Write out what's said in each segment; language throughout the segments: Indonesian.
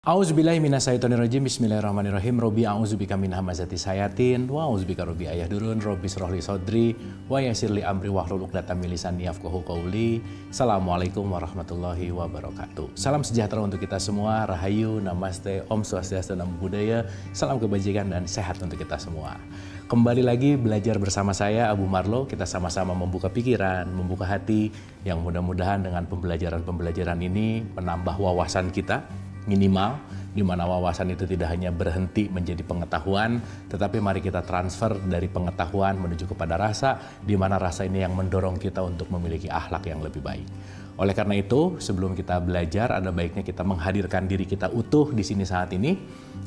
A'udzubillahi minasyaitonirrajim. Bismillahirrahmanirrahim. Robbi a'udzubika min hamazati sayatin wa a'udzubika robbi ayahdurun. Robbi shrahli sadri wa yassirli amri wahlul 'uqdatam min lisani yafqahu qawli. Assalamualaikum warahmatullahi wabarakatuh. Salam sejahtera untuk kita semua. Rahayu, namaste, Om Swastiastu, Namo Buddhaya. Salam kebajikan dan sehat untuk kita semua. Kembali lagi belajar bersama saya Abu Marlo. Kita sama-sama membuka pikiran, membuka hati, yang mudah-mudahan dengan pembelajaran-pembelajaran ini menambah wawasan kita minimal, di mana wawasan itu tidak hanya berhenti menjadi pengetahuan, tetapi mari kita transfer dari pengetahuan menuju kepada rasa, di mana rasa ini yang mendorong kita untuk memiliki akhlak yang lebih baik. Oleh karena itu, sebelum kita belajar, ada baiknya kita menghadirkan diri kita utuh di sini saat ini,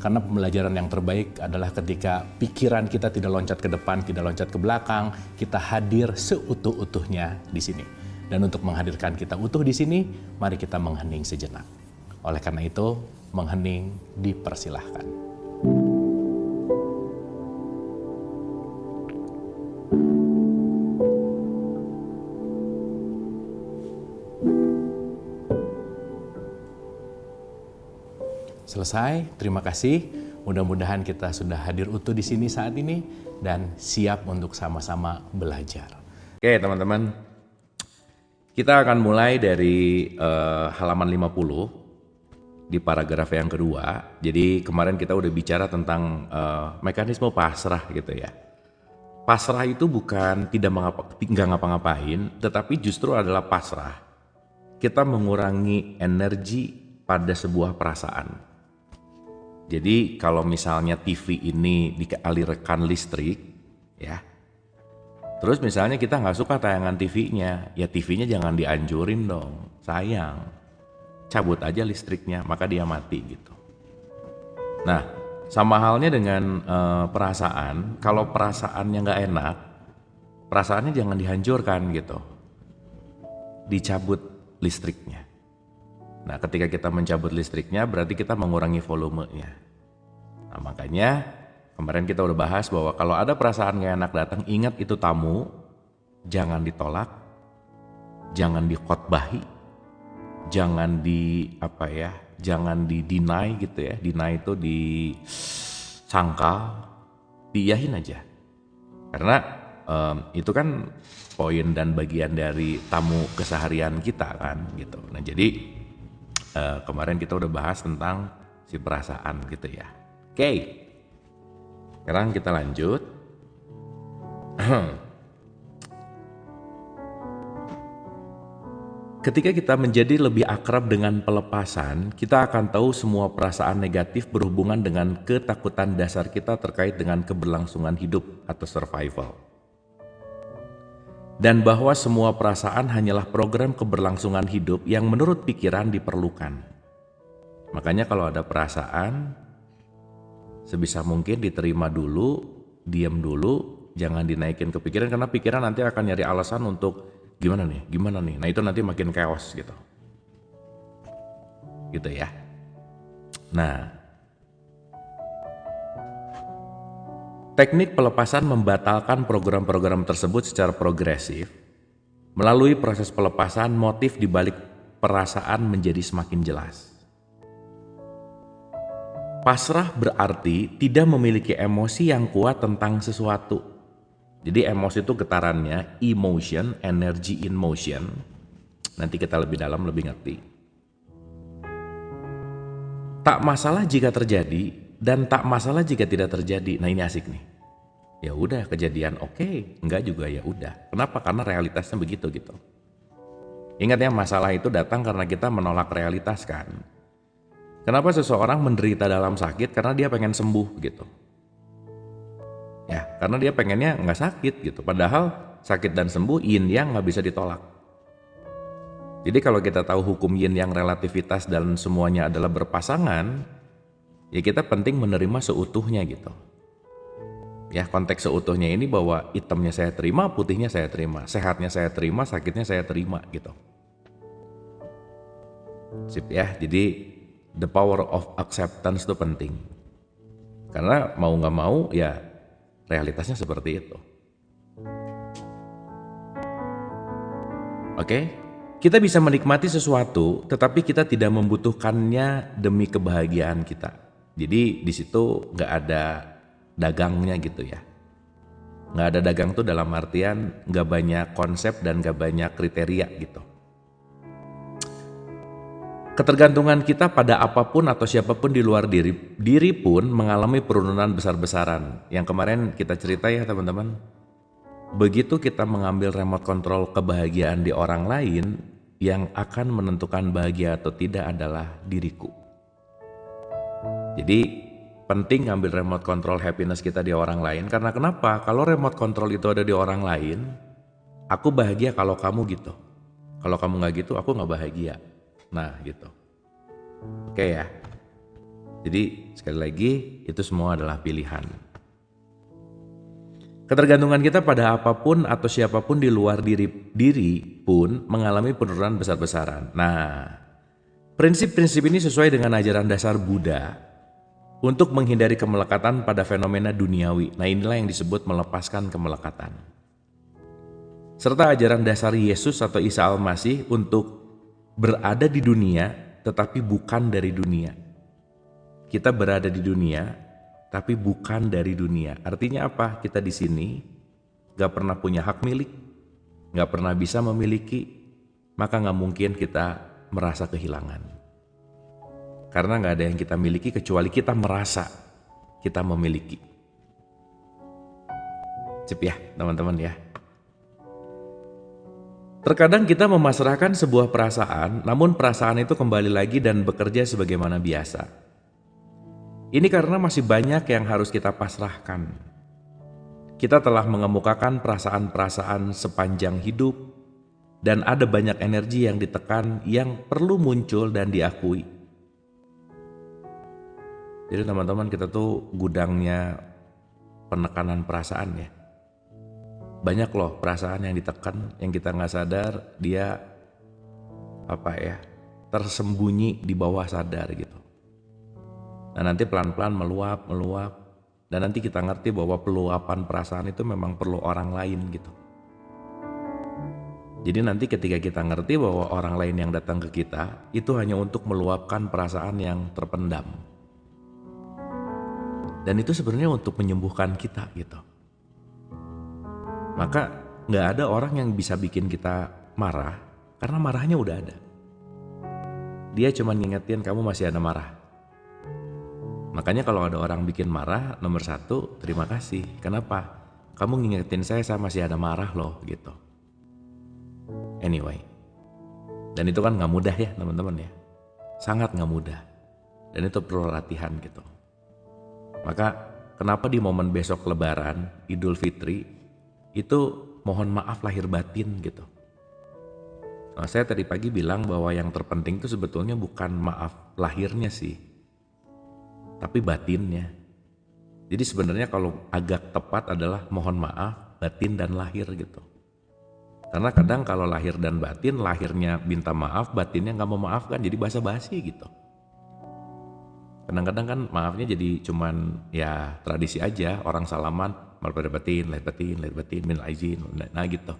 karena pembelajaran yang terbaik adalah ketika pikiran kita tidak loncat ke depan, tidak loncat ke belakang, kita hadir seutuh-utuhnya di sini. Dan untuk menghadirkan kita utuh di sini, mari kita menghening sejenak. Oleh karena itu, menghening dipersilahkan. Selesai, terima kasih. Mudah-mudahan kita sudah hadir utuh di sini saat ini dan siap untuk sama-sama belajar. Oke, teman-teman. Kita akan mulai dari halaman 50. Di paragraf yang kedua. Jadi kemarin kita udah bicara tentang mekanisme pasrah gitu ya. Pasrah itu bukan nggak ngapa-ngapain, tetapi justru adalah pasrah. Kita mengurangi energi pada sebuah perasaan. Jadi kalau misalnya TV ini dialirkan listrik, ya. Terus misalnya kita nggak suka tayangan TV-nya, ya TV-nya jangan dianjurin dong, sayang. Cabut aja listriknya, maka dia mati gitu. Nah, sama halnya dengan perasaan. Kalau perasaannya nggak enak, perasaannya jangan dihancurkan gitu. Dicabut listriknya. Nah, ketika kita mencabut listriknya, berarti kita mengurangi volumenya. Nah, makanya kemarin kita udah bahas bahwa kalau ada perasaan nggak enak datang, ingat itu tamu, jangan ditolak, jangan dikhotbahi. Jangan jangan di-deny gitu ya. Deny itu disangkal, diiyahin aja. Karena itu kan poin dan bagian dari tamu keseharian kita kan gitu. Nah jadi kemarin kita udah bahas tentang si perasaan gitu ya. Oke, sekarang kita lanjut. Ketika kita menjadi lebih akrab dengan pelepasan, kita akan tahu semua perasaan negatif berhubungan dengan ketakutan dasar kita terkait dengan keberlangsungan hidup atau survival. Dan bahwa semua perasaan hanyalah program keberlangsungan hidup yang menurut pikiran diperlukan. Makanya kalau ada perasaan, sebisa mungkin diterima dulu, diam dulu, jangan dinaikin ke pikiran, karena pikiran nanti akan nyari alasan untuk gimana nih, nah itu nanti makin chaos gitu ya. Nah, teknik pelepasan membatalkan program-program tersebut secara progresif. Melalui proses pelepasan, motif dibalik perasaan menjadi semakin jelas. Pasrah berarti tidak memiliki emosi yang kuat tentang sesuatu. Jadi emosi itu getarannya, emotion, energy in motion. Nanti kita lebih dalam, lebih ngerti. Tak masalah jika terjadi dan tak masalah jika tidak terjadi. Nah ini asik nih. Ya udah kejadian oke, enggak juga ya udah. Kenapa? Karena realitasnya begitu gitu. Ingat ya, masalah itu datang karena kita menolak realitas kan. Kenapa seseorang menderita dalam sakit? Karena dia pengen sembuh gitu. Ya, karena dia pengennya nggak sakit gitu. Padahal sakit dan sembuh yin yang nggak bisa ditolak. Jadi kalau kita tahu hukum yin yang relativitas dan semuanya adalah berpasangan, ya kita penting menerima seutuhnya gitu. Ya, konteks seutuhnya ini bahwa hitamnya saya terima, putihnya saya terima, sehatnya saya terima, sakitnya saya terima gitu. Sip ya, jadi the power of acceptance itu penting. Karena mau nggak mau ya realitasnya seperti itu. Oke, kita bisa menikmati sesuatu, tetapi kita tidak membutuhkannya demi kebahagiaan kita. Jadi di situ nggak ada dagangnya gitu ya. Nggak ada dagang tuh dalam artian nggak banyak konsep dan nggak banyak kriteria gitu. Ketergantungan kita pada apapun atau siapapun di luar diri pun mengalami penurunan besar-besaran. Yang kemarin kita cerita ya teman-teman. Begitu kita mengambil remote control kebahagiaan di orang lain, yang akan menentukan bahagia atau tidak adalah diriku. Jadi penting ngambil remote control happiness kita di orang lain. Karena kenapa? Kalau remote control itu ada di orang lain, aku bahagia kalau kamu gitu. Kalau kamu nggak gitu, aku nggak bahagia. Nah gitu. Oke ya. Jadi sekali lagi itu semua adalah pilihan. Ketergantungan kita pada apapun atau siapapun di luar diri pun mengalami penurunan besar-besaran. Nah, prinsip-prinsip ini sesuai dengan ajaran dasar Buddha untuk menghindari kemelekatan pada fenomena duniawi. Nah inilah yang disebut melepaskan kemelekatan. Serta ajaran dasar Yesus atau Isa Al-Masih untuk berada di dunia tetapi bukan dari dunia. Kita berada di dunia tapi bukan dari dunia. Artinya apa? Kita di sini gak pernah punya hak milik, gak pernah bisa memiliki, maka gak mungkin kita merasa kehilangan. Karena gak ada yang kita miliki kecuali kita merasa kita memiliki. Sip ya teman-teman ya. Terkadang kita memasrahkan sebuah perasaan, namun perasaan itu kembali lagi dan bekerja sebagaimana biasa. Ini karena masih banyak yang harus kita pasrahkan. Kita telah mengemukakan perasaan-perasaan sepanjang hidup, dan ada banyak energi yang ditekan yang perlu muncul dan diakui. Jadi teman-teman, kita tuh gudangnya penekanan perasaan ya. Banyak loh perasaan yang ditekan, yang kita nggak sadar dia tersembunyi di bawah sadar gitu. Nah nanti pelan-pelan meluap, dan nanti kita ngerti bahwa peluapan perasaan itu memang perlu orang lain gitu. Jadi nanti ketika kita ngerti bahwa orang lain yang datang ke kita itu hanya untuk meluapkan perasaan yang terpendam. Dan itu sebenarnya untuk menyembuhkan kita gitu. Maka nggak ada orang yang bisa bikin kita marah karena marahnya udah ada. Dia cuma ngingetin kamu masih ada marah. Makanya kalau ada orang bikin marah, nomor satu, terima kasih. Kenapa? Kamu ngingetin saya masih ada marah loh gitu. Anyway, dan itu kan nggak mudah ya teman-teman ya. Sangat nggak mudah. Dan itu perlu latihan gitu. Maka kenapa di momen besok Lebaran, Idul Fitri, itu mohon maaf lahir batin gitu. Nah, saya tadi pagi bilang bahwa yang terpenting itu sebetulnya bukan maaf lahirnya sih, tapi batinnya. Jadi sebenarnya kalau agak tepat adalah mohon maaf batin dan lahir gitu. Karena kadang kalau lahir dan batin, lahirnya minta maaf, batinnya nggak mau maafkan, jadi basa-basi gitu. Kadang-kadang kan maafnya jadi cuman ya tradisi aja, orang salaman pada batin, lahir batin, minal aizin, nah gitu.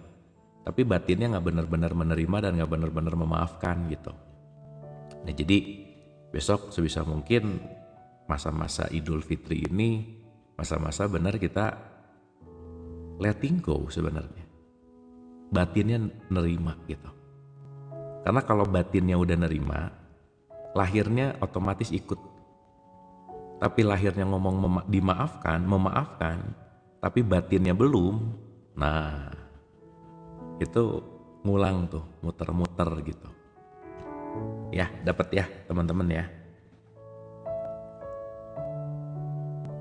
Tapi batinnya nggak benar-benar menerima dan nggak benar-benar memaafkan gitu. Nah jadi besok sebisa mungkin masa-masa Idul Fitri ini masa-masa benar kita letting go sebenarnya. Batinnya nerima gitu. Karena kalau batinnya udah nerima, lahirnya otomatis ikut. Tapi lahirnya ngomong memaafkan, tapi batinnya belum. Nah, itu ngulang tuh, muter-muter gitu. Ya, dapat ya teman-teman ya.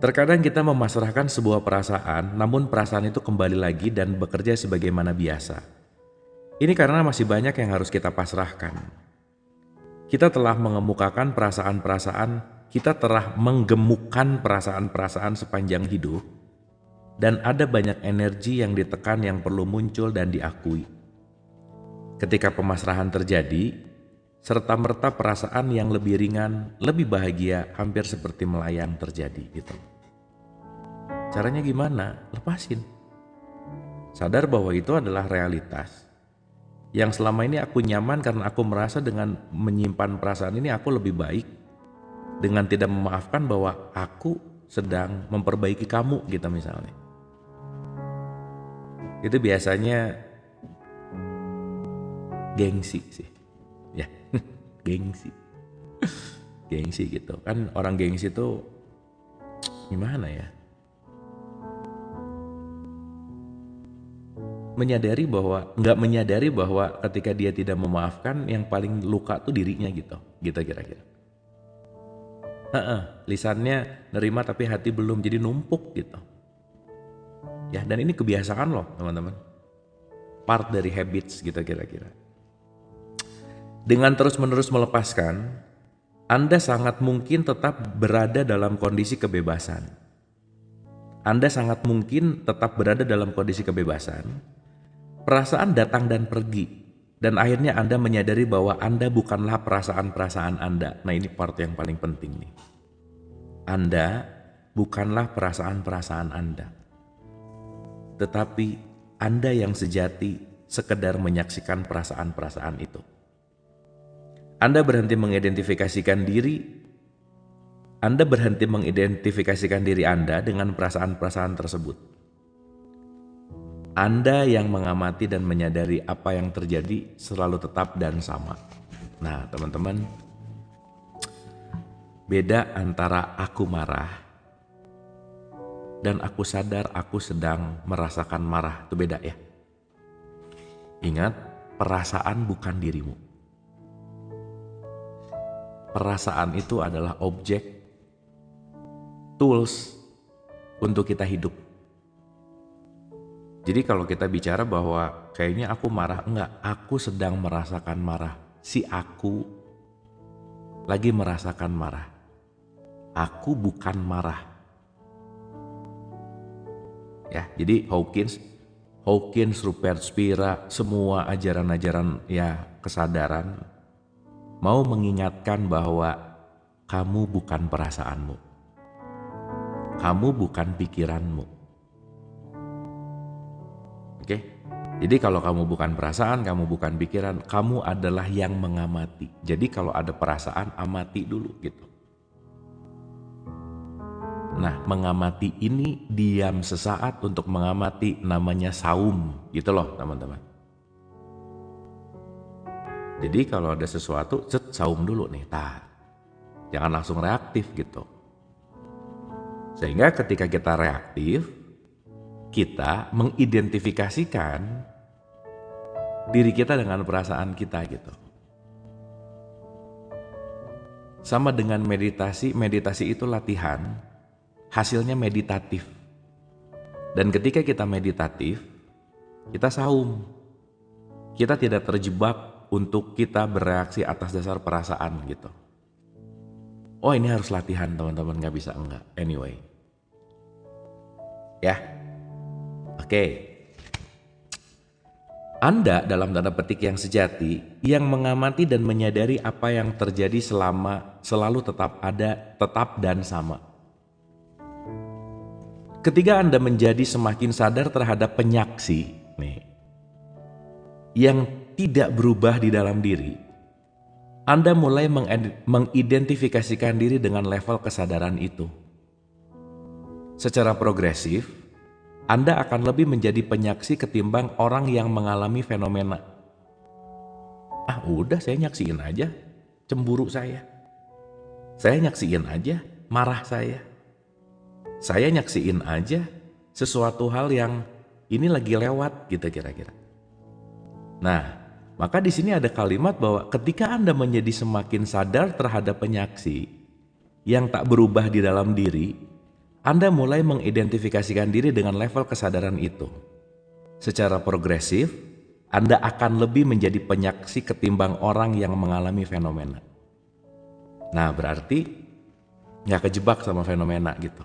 Terkadang kita memasrahkan sebuah perasaan, namun perasaan itu kembali lagi dan bekerja sebagaimana biasa. Ini karena masih banyak yang harus kita pasrahkan. Kita telah mengemukakan perasaan-perasaan, kita telah menggemukkan perasaan-perasaan sepanjang hidup, dan ada banyak energi yang ditekan yang perlu muncul dan diakui. Ketika pemasrahan terjadi, serta-merta perasaan yang lebih ringan, lebih bahagia, hampir seperti melayang terjadi gitu. Caranya gimana? Lepasin. Sadar bahwa itu adalah realitas. Yang selama ini aku nyaman karena aku merasa dengan menyimpan perasaan ini aku lebih baik. Dengan tidak memaafkan bahwa aku sedang memperbaiki kamu gitu misalnya. Itu biasanya gengsi sih. Ya, gengsi. Gengsi gitu. Kan orang gengsi tuh gimana ya? Nggak menyadari bahwa ketika dia tidak memaafkan yang paling luka tuh dirinya gitu kira-kira. Lisannya nerima tapi hati belum, jadi numpuk gitu ya. Dan ini kebiasaan loh teman-teman, part dari habits gitu kira-kira. Dengan terus-menerus melepaskan, Anda sangat mungkin tetap berada dalam kondisi kebebasan. Anda sangat mungkin tetap berada dalam kondisi kebebasan. Perasaan datang dan pergi, dan akhirnya Anda menyadari bahwa Anda bukanlah perasaan-perasaan Anda. Nah, ini part yang paling penting nih. Anda bukanlah perasaan-perasaan Anda, tetapi Anda yang sejati sekedar menyaksikan perasaan-perasaan itu. Anda berhenti mengidentifikasikan diri Anda dengan perasaan-perasaan tersebut. Anda yang mengamati dan menyadari apa yang terjadi selalu tetap dan sama. Nah, teman-teman, beda antara aku marah dan aku sadar aku sedang merasakan marah. Itu beda ya. Ingat, perasaan bukan dirimu. Perasaan itu adalah objek, tools untuk kita hidup. Jadi kalau kita bicara bahwa kayaknya aku marah, enggak, aku sedang merasakan marah. Si aku lagi merasakan marah. Aku bukan marah. Ya, jadi Hawkins, Rupert Spira, semua ajaran-ajaran ya kesadaran mau mengingatkan bahwa kamu bukan perasaanmu. Kamu bukan pikiranmu. Oke, jadi kalau kamu bukan perasaan, kamu bukan pikiran, kamu adalah yang mengamati. Jadi kalau ada perasaan, amati dulu gitu. Nah, mengamati ini diam sesaat untuk mengamati, namanya saum gitu loh teman-teman. Jadi kalau ada sesuatu, saum dulu nih, jangan langsung reaktif gitu. Sehingga ketika kita reaktif, kita mengidentifikasikan diri kita dengan perasaan kita gitu. Sama dengan meditasi itu latihan, hasilnya meditatif. Dan ketika kita meditatif, kita saum. Kita tidak terjebak untuk kita bereaksi atas dasar perasaan gitu. Oh, ini harus latihan teman-teman, gak bisa enggak. Anyway. Ya. Oke. Anda dalam tanda petik yang sejati, yang mengamati dan menyadari apa yang terjadi selalu tetap ada, tetap dan sama. Ketika Anda menjadi semakin sadar terhadap penyaksi yang tidak berubah di dalam diri, Anda mulai mengidentifikasikan diri dengan level kesadaran itu. Secara progresif, Anda akan lebih menjadi penyaksi ketimbang orang yang mengalami fenomena. Udah saya nyaksiin aja cemburu saya. Saya nyaksiin aja marah saya. Saya nyaksiin aja sesuatu hal yang ini lagi lewat gitu kira-kira. Nah, maka di sini ada kalimat bahwa ketika Anda menjadi semakin sadar terhadap penyaksi yang tak berubah di dalam diri, Anda mulai mengidentifikasikan diri dengan level kesadaran itu. Secara progresif, Anda akan lebih menjadi penyaksi ketimbang orang yang mengalami fenomena. Nah, berarti gak kejebak sama fenomena gitu.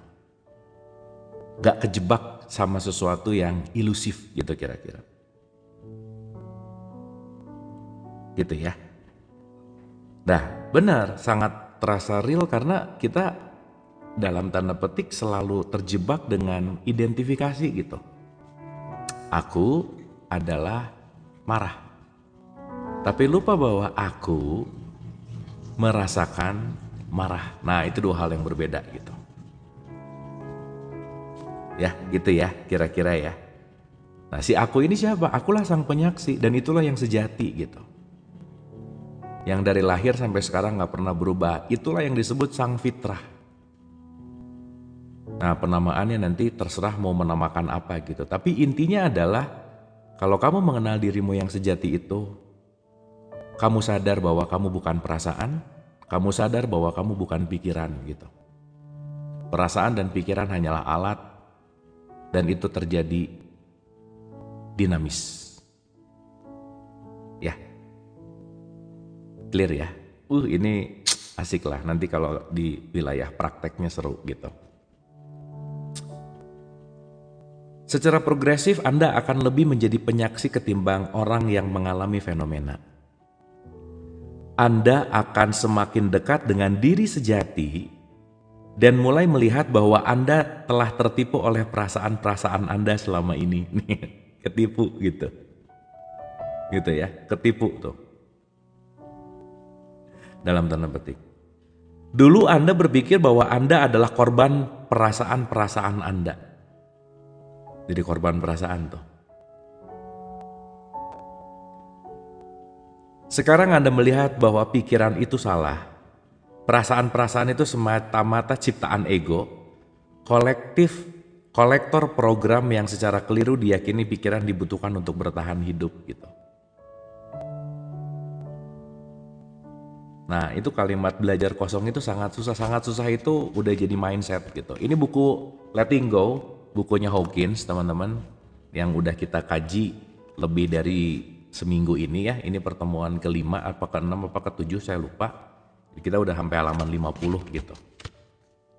Gak kejebak sama sesuatu yang ilusif gitu kira-kira. Gitu ya. Nah, benar, sangat terasa real karena kita dalam tanda petik selalu terjebak dengan identifikasi gitu. Aku adalah marah. Tapi lupa bahwa aku merasakan marah. Nah, itu dua hal yang berbeda gitu. Ya, gitu ya, kira-kira ya. Nah, si aku ini siapa? Akulah sang penyaksi dan itulah yang sejati gitu. Yang dari lahir sampai sekarang gak pernah berubah. Itulah yang disebut sang fitrah. Nah, penamaannya nanti terserah mau menamakan apa gitu. Tapi intinya adalah kalau kamu mengenal dirimu yang sejati itu, kamu sadar bahwa kamu bukan perasaan, kamu sadar bahwa kamu bukan pikiran gitu. Perasaan dan pikiran hanyalah alat dan itu terjadi dinamis. Ya. Clear ya? Ini asik lah nanti kalau di wilayah prakteknya seru gitu. Secara progresif Anda akan lebih menjadi penyaksi ketimbang orang yang mengalami fenomena. Anda akan semakin dekat dengan diri sejati dan mulai melihat bahwa Anda telah tertipu oleh perasaan-perasaan Anda selama ini. Ketipu gitu. Gitu ya, ketipu tuh. Dalam tanda petik. Dulu Anda berpikir bahwa Anda adalah korban perasaan-perasaan Anda. Jadi korban perasaan tuh. Sekarang Anda melihat bahwa pikiran itu salah. Perasaan-perasaan itu semata-mata ciptaan ego, kolektor program yang secara keliru diyakini pikiran dibutuhkan untuk bertahan hidup gitu. Nah, itu kalimat belajar kosong itu sangat susah itu udah jadi mindset gitu. Ini buku Letting Go, bukunya Hawkins teman-teman, yang udah kita kaji lebih dari seminggu ini ya. Ini pertemuan ke-5 apa ke-6 apa ke-7 saya lupa. Kita udah sampai halaman 50 gitu.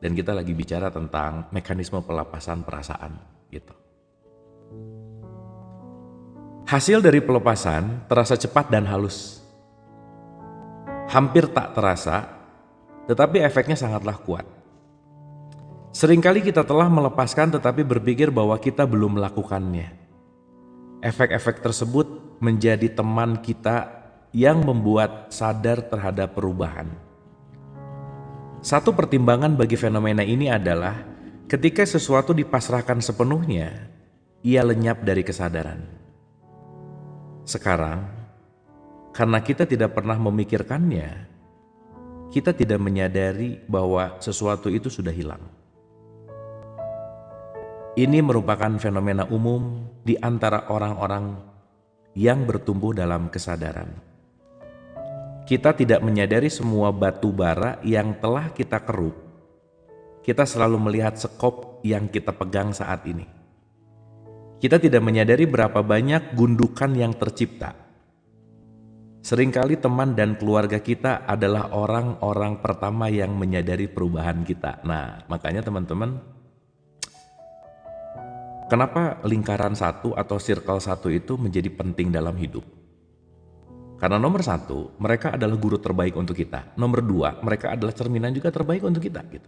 Dan kita lagi bicara tentang mekanisme pelepasan perasaan gitu. Hasil dari pelepasan terasa cepat dan halus. Hampir tak terasa, tetapi efeknya sangatlah kuat. Seringkali kita telah melepaskan tetapi berpikir bahwa kita belum melakukannya. Efek-efek tersebut menjadi teman kita yang membuat sadar terhadap perubahan. Satu pertimbangan bagi fenomena ini adalah ketika sesuatu dipasrahkan sepenuhnya, ia lenyap dari kesadaran. Sekarang, karena kita tidak pernah memikirkannya, kita tidak menyadari bahwa sesuatu itu sudah hilang. Ini merupakan fenomena umum di antara orang-orang yang bertumbuh dalam kesadaran. Kita tidak menyadari semua batu bara yang telah kita keruk. Kita selalu melihat sekop yang kita pegang saat ini. Kita tidak menyadari berapa banyak gundukan yang tercipta. Seringkali teman dan keluarga kita adalah orang-orang pertama yang menyadari perubahan kita. Nah, makanya teman-teman, kenapa lingkaran satu atau circle satu itu menjadi penting dalam hidup? Karena nomor satu, mereka adalah guru terbaik untuk kita. Nomor dua, mereka adalah cerminan juga terbaik untuk kita gitu.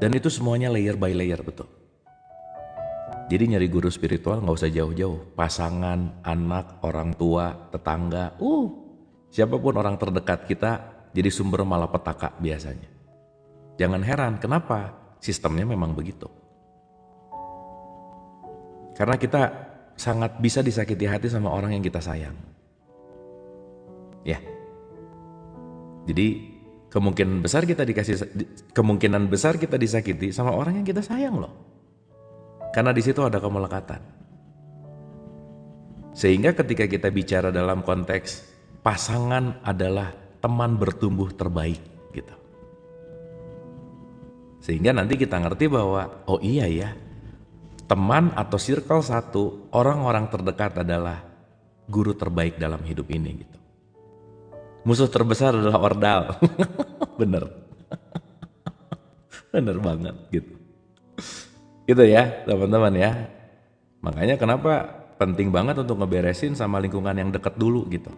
Dan itu semuanya layer by layer betul. Jadi nyari guru spiritual gak usah jauh-jauh. Pasangan, anak, orang tua, tetangga, siapapun orang terdekat kita jadi sumber malapetaka biasanya. Jangan heran, kenapa? Sistemnya memang begitu. Karena kita sangat bisa disakiti hati sama orang yang kita sayang. Ya. Jadi kemungkinan besar kita disakiti sama orang yang kita sayang loh. Karena di situ ada kemelekatan. Sehingga ketika kita bicara dalam konteks pasangan adalah teman bertumbuh terbaik gitu. Sehingga nanti kita ngerti bahwa oh iya ya, teman atau circle satu, orang-orang terdekat adalah guru terbaik dalam hidup ini gitu. Musuh terbesar adalah ordal. Bener. Bener banget gitu. Gitu ya teman-teman ya. Makanya kenapa penting banget untuk ngeberesin sama lingkungan yang deket dulu gitu.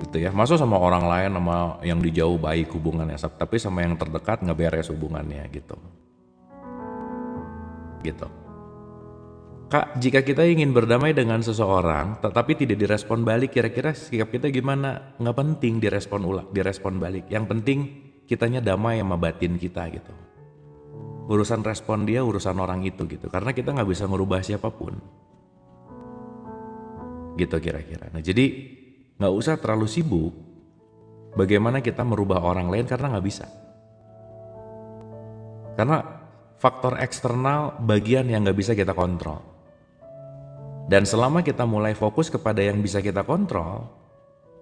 Gitu ya. Masa sama orang lain sama yang di jauh baik hubungannya, tapi sama yang terdekat ngeberes hubungannya gitu. Gitu. Kak, jika kita ingin berdamai dengan seseorang, tetapi tidak direspon balik, kira-kira sikap kita gimana? Nggak penting direspon balik. Yang penting kitanya damai sama batin kita gitu. Urusan respon dia, urusan orang itu gitu. Karena kita nggak bisa merubah siapapun. Gitu kira-kira. Nah jadi nggak usah terlalu sibuk bagaimana kita merubah orang lain karena nggak bisa. Karena faktor eksternal bagian yang nggak bisa kita kontrol. Dan selama kita mulai fokus kepada yang bisa kita kontrol,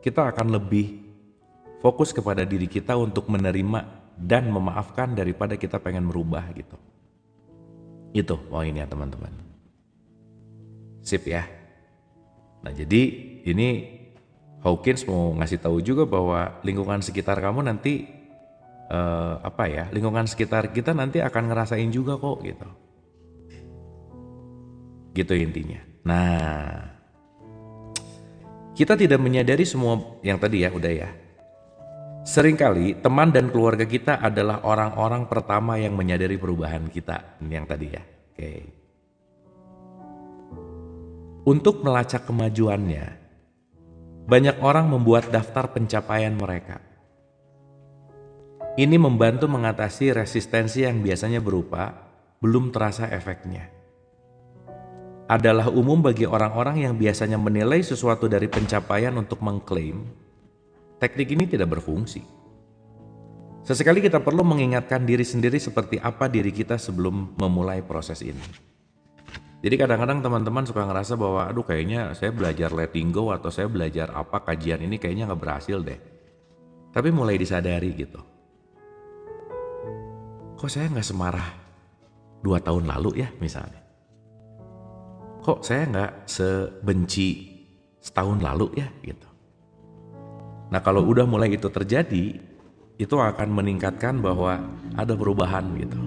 kita akan lebih fokus kepada diri kita untuk menerima dan memaafkan daripada kita pengen merubah gitu. Itu poinnya teman-teman. Sip ya. Nah jadi ini Hawkins mau ngasih tahu juga bahwa lingkungan sekitar kamu nanti lingkungan sekitar kita nanti akan ngerasain juga kok gitu. Gitu intinya. Nah, kita tidak menyadari semua yang tadi ya, udah ya. Seringkali teman dan keluarga kita adalah orang-orang pertama yang menyadari perubahan kita. Ini yang tadi ya. Oke. Untuk melacak kemajuannya, banyak orang membuat daftar pencapaian mereka. Ini membantu mengatasi resistensi yang biasanya berupa belum terasa efeknya. Adalah umum bagi orang-orang yang biasanya menilai sesuatu dari pencapaian untuk mengklaim, teknik ini tidak berfungsi. Sesekali kita perlu mengingatkan diri sendiri seperti apa diri kita sebelum memulai proses ini. Jadi kadang-kadang teman-teman suka ngerasa bahwa aduh kayaknya saya belajar letting go atau saya belajar apa kajian ini kayaknya nggak berhasil deh. Tapi mulai disadari gitu. Kok saya nggak semarah 2 tahun lalu ya misalnya. Kok saya nggak sebenci setahun lalu ya gitu. Nah kalau udah mulai itu terjadi, itu akan meningkatkan bahwa ada perubahan gitu.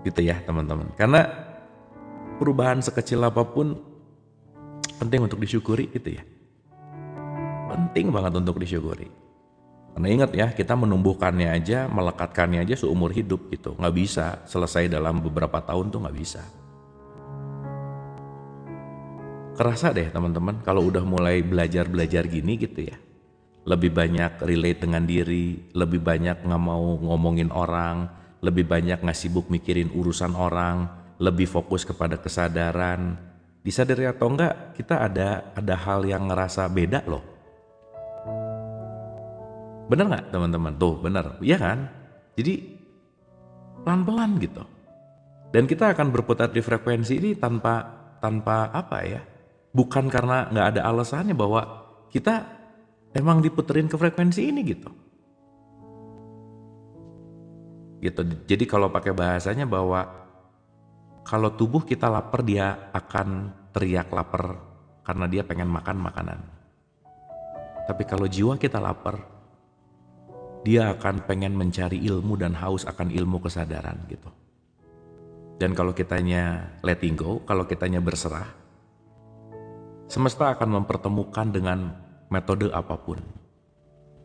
Gitu ya teman-teman. Karena perubahan sekecil apapun penting untuk disyukuri gitu ya. Penting banget untuk disyukuri. Karena ingat ya, kita menumbuhkannya aja, melekatkannya aja seumur hidup gitu. Nggak bisa selesai dalam beberapa tahun tuh nggak bisa. Kerasa deh teman-teman kalau udah mulai belajar gini gitu ya. Lebih banyak relate dengan diri, lebih banyak nggak mau ngomongin orang, lebih banyak nggak sibuk mikirin urusan orang, lebih fokus kepada kesadaran. Disadari atau enggak, kita ada hal yang ngerasa beda loh. Bener nggak teman-teman? Tuh bener, iya kan? Jadi pelan-pelan gitu. Dan kita akan berputar di frekuensi ini tanpa apa ya? Bukan karena nggak ada alasannya bahwa kita emang diputerin ke frekuensi ini gitu. Gitu. Jadi kalau pakai bahasanya bahwa kalau tubuh kita lapar dia akan teriak lapar karena dia pengen makan makanan. Tapi kalau jiwa kita lapar, dia akan pengen mencari ilmu dan haus akan ilmu kesadaran gitu. Dan kalau kitanya letting go, kalau kitanya berserah, semesta akan mempertemukan dengan metode apapun.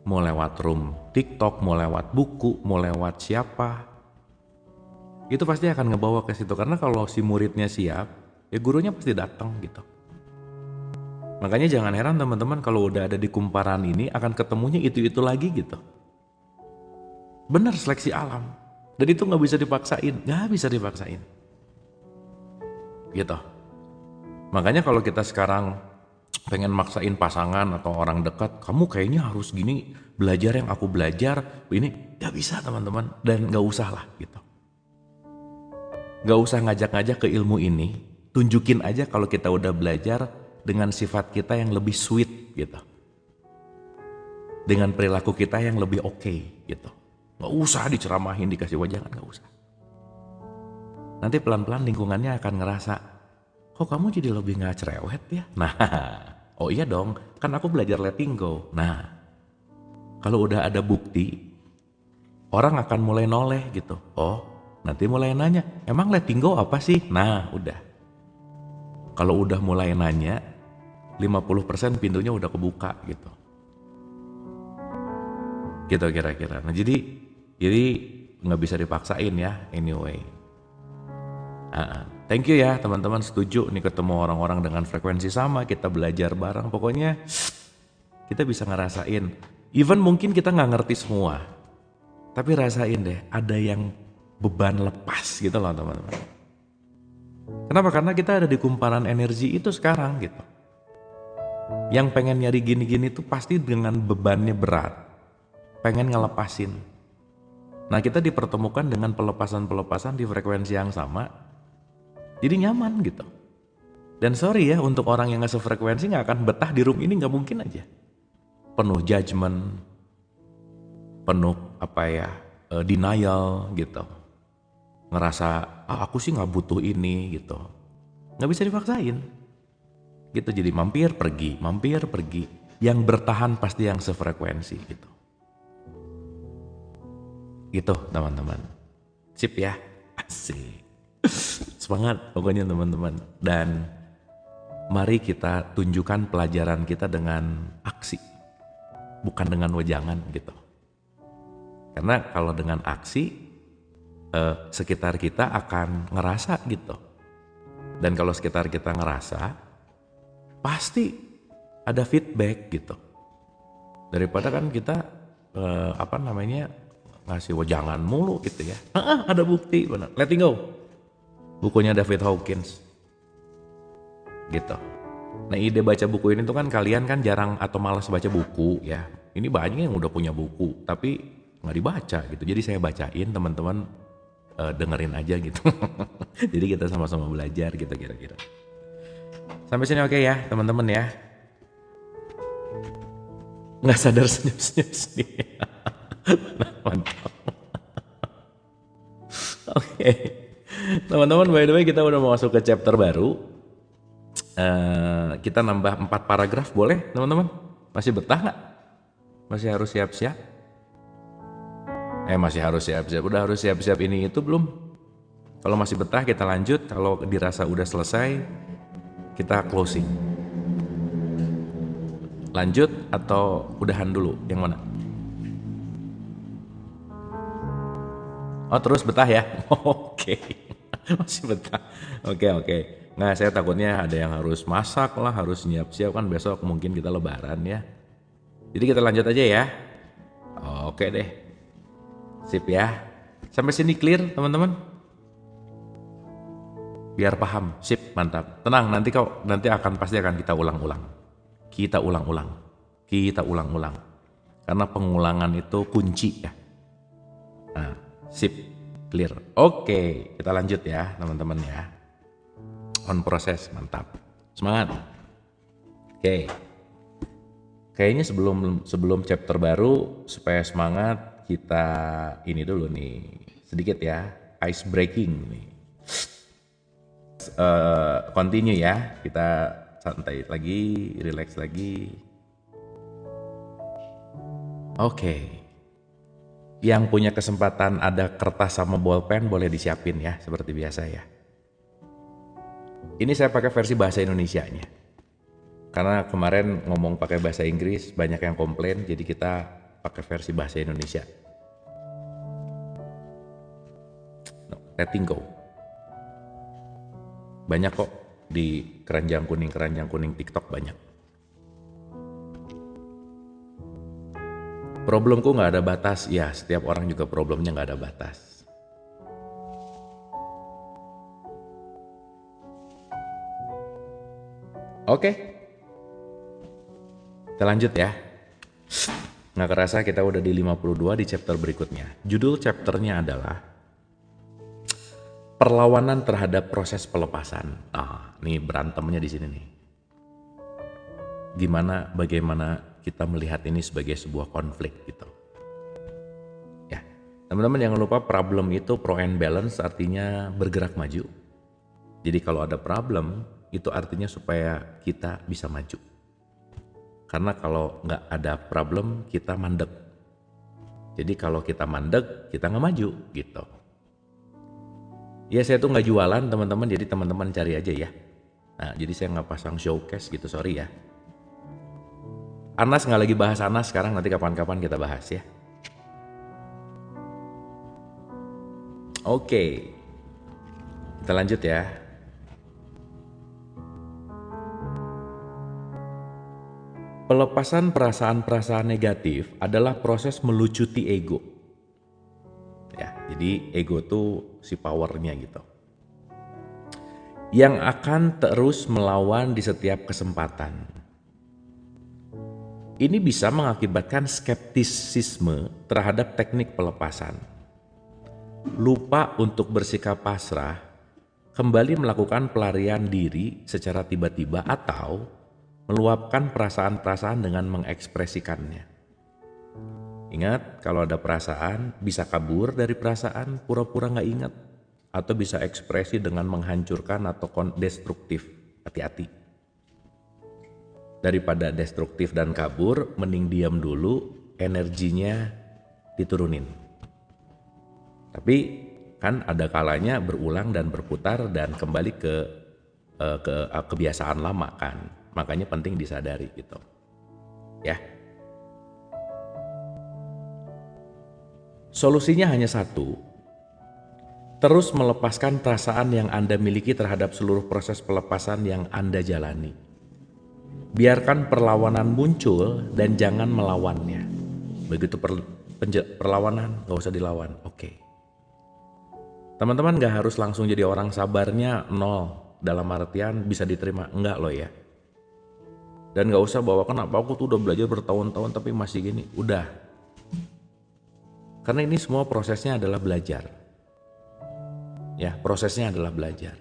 Mau lewat room TikTok, mau lewat buku, mau lewat siapa. Itu pasti akan ngebawa ke situ. Karena kalau si muridnya siap, ya gurunya pasti datang gitu. Makanya jangan heran teman-teman kalau udah ada di kumparan ini akan ketemunya itu-itu lagi gitu. Bener seleksi alam. Dan itu gak bisa dipaksain. Gak bisa dipaksain. Gitu. Makanya kalau kita sekarang pengen maksain pasangan atau orang dekat, kamu kayaknya harus gini, belajar yang aku belajar, ini gak bisa teman-teman, dan gak usah lah gitu. Gak usah ngajak-ngajak ke ilmu ini, tunjukin aja kalau kita udah belajar dengan sifat kita yang lebih sweet gitu. Dengan perilaku kita yang lebih oke gitu. Gak usah diceramahin, dikasih wajangan, gak usah. Nanti pelan-pelan lingkungannya akan ngerasa, kok kamu jadi lebih gak cerewet ya? Nah, oh iya dong, kan aku belajar letting go. Nah, kalau udah ada bukti, orang akan mulai noleh gitu. Oh, nanti mulai nanya, emang letting go apa sih? Nah, udah. Kalau udah mulai nanya, 50% pintunya udah kebuka gitu. Gitu kira-kira. Nah, jadi nggak bisa dipaksain ya, anyway. thank you ya teman-teman, setuju nih ketemu orang-orang dengan frekuensi sama, kita belajar bareng, pokoknya kita bisa ngerasain. Even mungkin kita nggak ngerti semua, tapi rasain deh, ada yang beban lepas gitu loh teman-teman. Kenapa? Karena kita ada di kumparan energi itu sekarang gitu. Yang pengen nyari gini-gini tuh pasti dengan bebannya berat, pengen ngelepasin. Nah kita dipertemukan dengan pelepasan-pelepasan di frekuensi yang sama, jadi nyaman gitu. Dan sorry ya, untuk orang yang gak sefrekuensi gak akan betah di room ini, gak mungkin aja. Penuh judgment, penuh denial gitu. Ngerasa, aku sih gak butuh ini gitu. Gak bisa dipaksain. Gitu, jadi mampir pergi. Yang bertahan pasti yang sefrekuensi gitu. Gitu teman-teman. Sip ya, asik. Semangat pokoknya teman-teman. Dan mari kita tunjukkan pelajaran kita dengan aksi, bukan dengan wejangan gitu. Karena kalau dengan aksi, sekitar kita akan ngerasa gitu. Dan kalau sekitar kita ngerasa, pasti ada feedback gitu. Daripada kan kita ngasih wejangan mulu gitu ya. Ada bukti, benar. Letting go. Bukunya David Hawkins. Gitu. Nah ide baca buku ini tuh kan kalian kan jarang atau malas baca buku ya. Ini banyak yang udah punya buku tapi nggak dibaca gitu. Jadi saya bacain, teman-teman dengerin aja gitu. Jadi kita sama-sama belajar gitu kira-kira. Sampai sini oke ya teman-teman ya. Nggak sadar senyum-senyum sendiri. Mantap. Oke. Teman-teman, by the way kita udah mau masuk ke chapter baru. Kita nambah 4 paragraf boleh teman-teman? Masih betah nggak? Masih harus siap-siap? Masih harus siap-siap. Udah harus siap-siap ini itu belum? Kalau masih betah kita lanjut. Kalau dirasa udah selesai kita closing. Lanjut atau udahan dulu? Yang mana? Oh terus betah ya? Oke. Masih betah. Oke. Nah saya takutnya ada yang harus masak lah, harus siap-siap kan besok mungkin kita lebaran ya. Jadi kita lanjut aja ya. Oke deh. Sip ya. Sampai sini clear teman-teman? Biar paham. Sip, mantap. Tenang, nanti pasti akan kita ulang-ulang. Kita ulang-ulang. Karena pengulangan itu kunci ya. Nah, sip, clear. Oke, kita lanjut ya teman-teman ya. On proses, mantap. Semangat. Oke. Kayaknya sebelum chapter baru supaya semangat kita ini dulu nih sedikit ya ice breaking nih. Continue ya, kita santai lagi, relax lagi. Oke. Yang punya kesempatan ada kertas sama bolpen boleh disiapin ya, seperti biasa ya. Ini saya pakai versi bahasa Indonesianya. Karena kemarin ngomong pakai bahasa Inggris, banyak yang komplain, jadi kita pakai versi bahasa Indonesia. Letting go. Banyak kok di keranjang kuning TikTok banyak. Problemku nggak ada batas, ya setiap orang juga problemnya nggak ada batas. Oke, kita lanjut ya. Nggak kerasa kita udah di 52 di chapter berikutnya. Judul chapternya adalah perlawanan terhadap proses pelepasan. Nih berantemnya di sini nih. Bagaimana kita melihat ini sebagai sebuah konflik gitu. Ya, teman-teman jangan lupa problem itu pro and balance artinya bergerak maju. Jadi kalau ada problem itu artinya supaya kita bisa maju. Karena kalau nggak ada problem kita mandek. Jadi kalau kita mandek kita nggak maju gitu. Ya saya tuh nggak jualan teman-teman, jadi teman-teman cari aja ya. Nah jadi saya nggak pasang showcase gitu, sorry ya. Anas nggak lagi bahas Anas sekarang, nanti kapan-kapan kita bahas ya. Oke, kita lanjut ya. Pelepasan perasaan-perasaan negatif adalah proses melucuti ego. Ya, jadi ego tuh si powernya gitu. Yang akan terus melawan di setiap kesempatan. Ini bisa mengakibatkan skeptisisme terhadap teknik pelepasan. Lupa untuk bersikap pasrah, kembali melakukan pelarian diri secara tiba-tiba atau meluapkan perasaan-perasaan dengan mengekspresikannya. Ingat, kalau ada perasaan, bisa kabur dari perasaan, pura-pura nggak ingat. Atau bisa ekspresi dengan menghancurkan atau destruktif. Hati-hati. Daripada destruktif dan kabur, mending diam dulu, energinya diturunin. Tapi kan ada kalanya berulang dan berputar dan kembali ke kebiasaan lama kan. Makanya penting disadari gitu. Ya. Solusinya hanya satu. Terus melepaskan perasaan yang Anda miliki terhadap seluruh proses pelepasan yang Anda jalani. Biarkan perlawanan muncul dan jangan melawannya. Begitu perlawanan, gak usah dilawan. Oke. Teman-teman gak harus langsung jadi orang sabarnya 0. Dalam artian bisa diterima. Enggak loh ya. Dan gak usah bawa kenapa aku tuh udah belajar bertahun-tahun tapi masih gini. Udah. Karena ini semua prosesnya adalah belajar. Ya, prosesnya adalah belajar.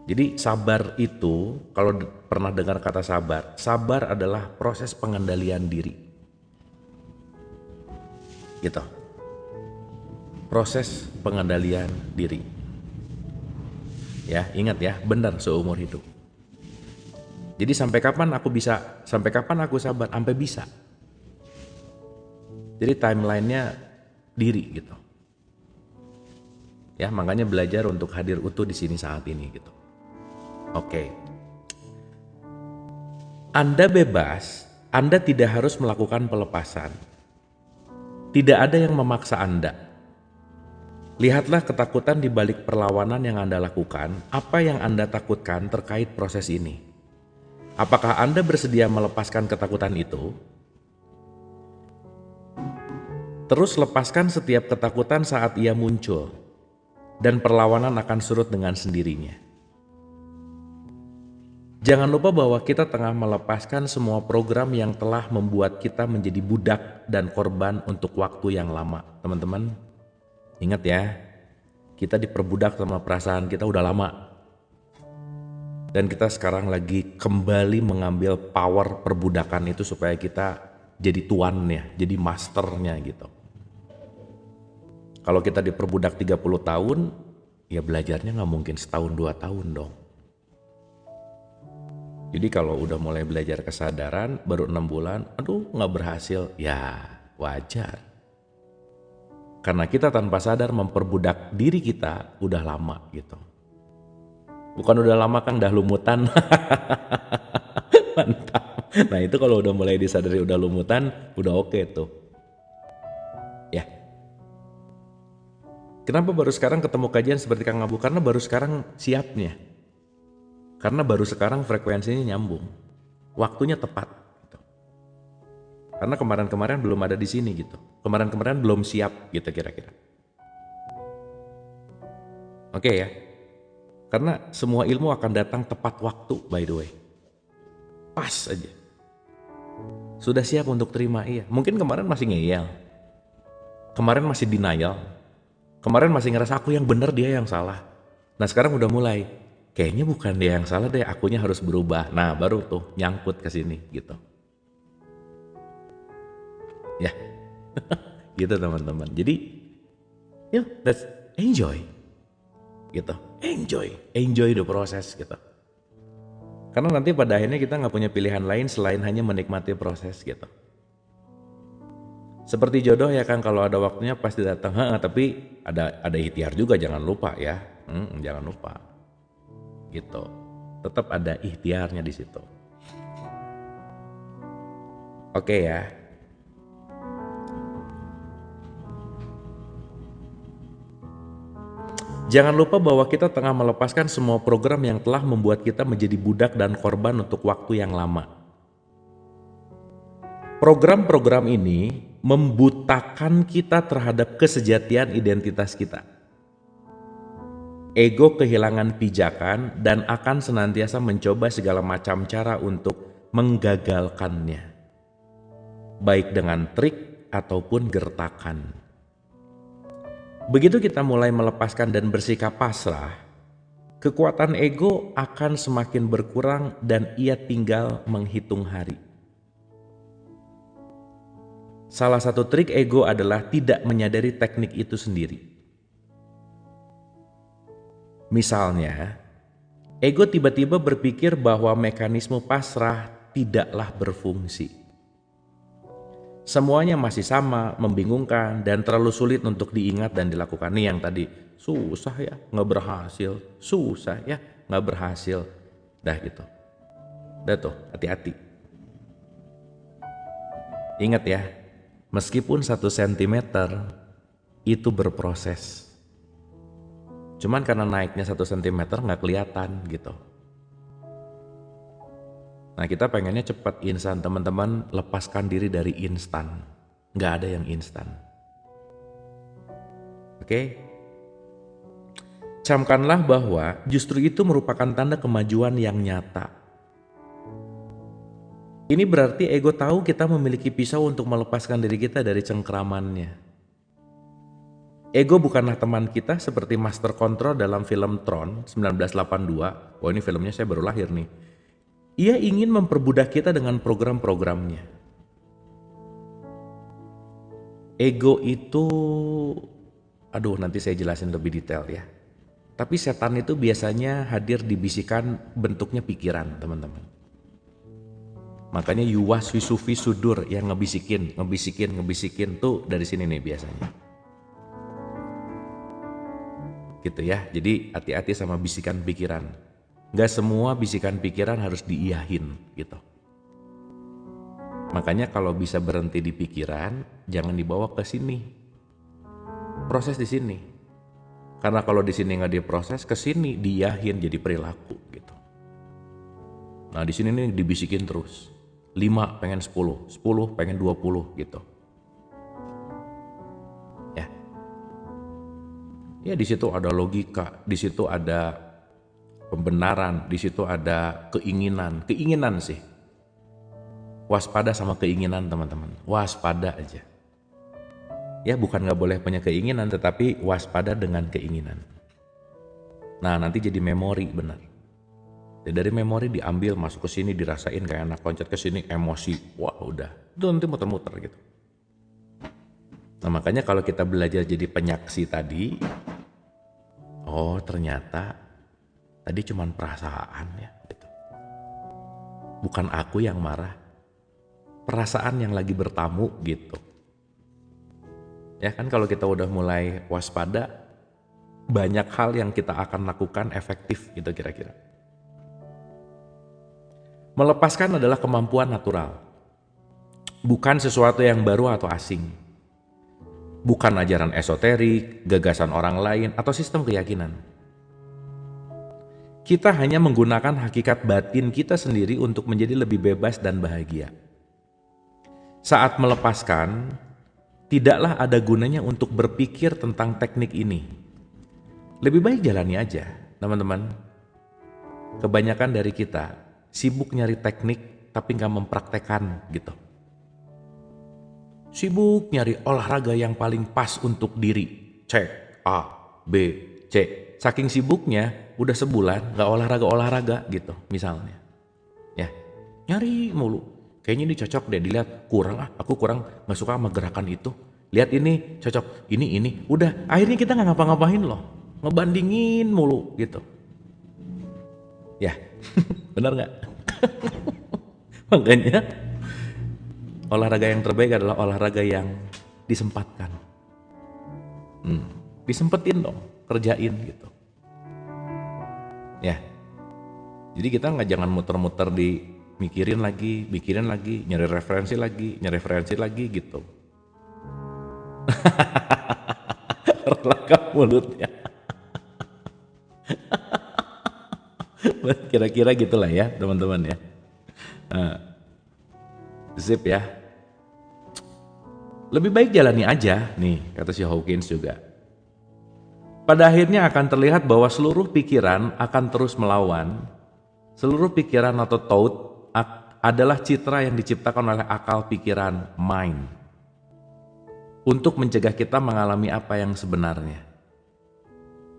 Jadi sabar itu, kalau pernah dengar kata sabar, sabar adalah proses pengendalian diri. Gitu. Proses pengendalian diri. Ya, ingat ya, benar seumur hidup. Jadi sampai kapan aku bisa, sampai kapan aku sabar, sampai bisa. Jadi timelinenya diri gitu. Ya, makanya belajar untuk hadir utuh di sini saat ini gitu. Oke. Anda bebas, Anda tidak harus melakukan pelepasan. Tidak ada yang memaksa Anda. Lihatlah ketakutan di balik perlawanan yang Anda lakukan, apa yang Anda takutkan terkait proses ini. Apakah Anda bersedia melepaskan ketakutan itu? Terus lepaskan setiap ketakutan saat ia muncul. Dan perlawanan akan surut dengan sendirinya. Jangan lupa bahwa kita tengah melepaskan semua program yang telah membuat kita menjadi budak dan korban untuk waktu yang lama. Teman-teman, ingat ya, kita diperbudak sama perasaan kita udah lama. Dan kita sekarang lagi kembali mengambil power perbudakan itu supaya kita jadi tuannya, jadi masternya gitu. Kalau kita diperbudak 30 tahun, ya belajarnya nggak mungkin setahun 2 tahun dong. Jadi kalau udah mulai belajar kesadaran, baru 6 bulan, aduh nggak berhasil, ya wajar. Karena kita tanpa sadar memperbudak diri kita udah lama gitu. Bukan udah lama kan, udah lumutan. Mantap. Nah itu kalau udah mulai disadari udah lumutan, udah oke tuh. Ya. Kenapa baru sekarang ketemu kajian seperti Kang Abu? Karena baru sekarang siapnya. Karena baru sekarang frekuensinya nyambung. Waktunya tepat. Gitu. Karena kemarin-kemarin belum ada di sini gitu. Kemarin-kemarin belum siap gitu kira-kira. Oke ya. Karena semua ilmu akan datang tepat waktu by the way. Pas aja. Sudah siap untuk terima, iya. Mungkin kemarin masih ngeyel. Kemarin masih denial. Kemarin masih ngerasa aku yang benar, dia yang salah. Nah sekarang udah mulai, kayaknya bukan dia yang salah deh, akunya harus berubah. Nah baru tuh nyangkut ke sini gitu. Ya, gitu teman-teman. Jadi, yuk, let's enjoy, gitu. Enjoy the process gitu. Karena nanti pada akhirnya kita nggak punya pilihan lain selain hanya menikmati proses gitu. Seperti jodoh ya Kang, kalau ada waktunya pasti datang. Tapi ada ikhtiar juga, jangan lupa ya. Jangan lupa. Gitu. Tetap ada ikhtiarnya di situ. Oke ya. Jangan lupa bahwa kita tengah melepaskan semua program yang telah membuat kita menjadi budak dan korban untuk waktu yang lama. Program-program ini membutakan kita terhadap kesejatian identitas kita. Ego kehilangan pijakan dan akan senantiasa mencoba segala macam cara untuk menggagalkannya, baik dengan trik ataupun gertakan. Begitu kita mulai melepaskan dan bersikap pasrah, kekuatan ego akan semakin berkurang dan ia tinggal menghitung hari. Salah satu trik ego adalah tidak menyadari teknik itu sendiri. Misalnya, ego tiba-tiba berpikir bahwa mekanisme pasrah tidaklah berfungsi. Semuanya masih sama, membingungkan, dan terlalu sulit untuk diingat dan dilakukan. Nih yang tadi, susah ya, nggak berhasil. Susah ya, nggak berhasil. Dah gitu. Dah tuh, hati-hati. Ingat ya, meskipun 1 sentimeter itu berproses. Cuman karena naiknya 1 sentimeter nggak kelihatan gitu. Nah kita pengennya cepat, instan. Teman-teman lepaskan diri dari instan. Nggak ada yang instan. Oke? Camkanlah bahwa justru itu merupakan tanda kemajuan yang nyata. Ini berarti ego tahu kita memiliki pisau untuk melepaskan diri kita dari cengkeramannya. Ego bukanlah teman kita seperti Master Control dalam film Tron 1982. Wah ini filmnya saya baru lahir nih. Ia ingin memperbudak kita dengan program-programnya. Ego itu, aduh nanti saya jelasin lebih detail ya. Tapi setan itu biasanya hadir di bisikan bentuknya pikiran teman-teman. Makanya yuwas wisufi sudur yang ngebisikin tuh dari sini nih biasanya. Gitu ya, jadi hati-hati sama bisikan pikiran. Gak semua bisikan pikiran harus diiyahin gitu. Makanya kalau bisa berhenti di pikiran, jangan dibawa ke sini. Proses di sini. Karena kalau di sini nggak diproses, ke sini diiyahin jadi perilaku gitu. Nah di sini nih dibisikin terus. 5 pengen 10, 10 pengen 20 gitu. Ya di situ ada logika, di situ ada pembenaran, di situ ada keinginan sih. Waspada sama keinginan teman-teman, waspada aja. Ya bukan nggak boleh punya keinginan, tetapi waspada dengan keinginan. Nah nanti jadi memori benar. Dari memori diambil masuk ke sini, dirasain kayak anak loncat ke sini, emosi, wah udah, itu nanti muter-muter gitu. Nah makanya kalau kita belajar jadi penyaksi tadi, oh ternyata tadi cuman perasaan ya gitu. Bukan aku yang marah, perasaan yang lagi bertamu gitu. Ya kan kalau kita udah mulai waspada, banyak hal yang kita akan lakukan efektif gitu kira-kira. Melepaskan adalah kemampuan natural, bukan sesuatu yang baru atau asing. Bukan ajaran esoterik, gagasan orang lain, atau sistem keyakinan. Kita hanya menggunakan hakikat batin kita sendiri untuk menjadi lebih bebas dan bahagia. Saat melepaskan, tidaklah ada gunanya untuk berpikir tentang teknik ini. Lebih baik jalani aja, teman-teman. Kebanyakan dari kita sibuk nyari teknik tapi nggak mempraktekkan gitu. Sibuk nyari olahraga yang paling pas untuk diri. Cek A, B, C. Saking sibuknya udah sebulan nggak olahraga gitu misalnya. Ya, nyari mulu. Kayaknya ini cocok deh, dilihat kurang aku kurang nggak suka sama gerakan itu. Lihat ini cocok, ini. Udah, akhirnya kita nggak ngapa-ngapain loh. Ngebandingin mulu gitu. Ya, benar nggak? Makanya olahraga yang terbaik adalah olahraga yang disempatkan. Disempetin dong, kerjain gitu. Ya, jadi kita jangan muter-muter di mikirin lagi, nyari referensi lagi gitu. Relakap mulutnya. Kira-kira gitulah ya teman-teman ya. Zip ya. lebih baik jalani aja, nih kata si Hawkins juga. Pada akhirnya akan terlihat bahwa seluruh pikiran akan terus melawan. Seluruh pikiran atau thought adalah citra yang diciptakan oleh akal pikiran, mind, untuk mencegah kita mengalami apa yang sebenarnya.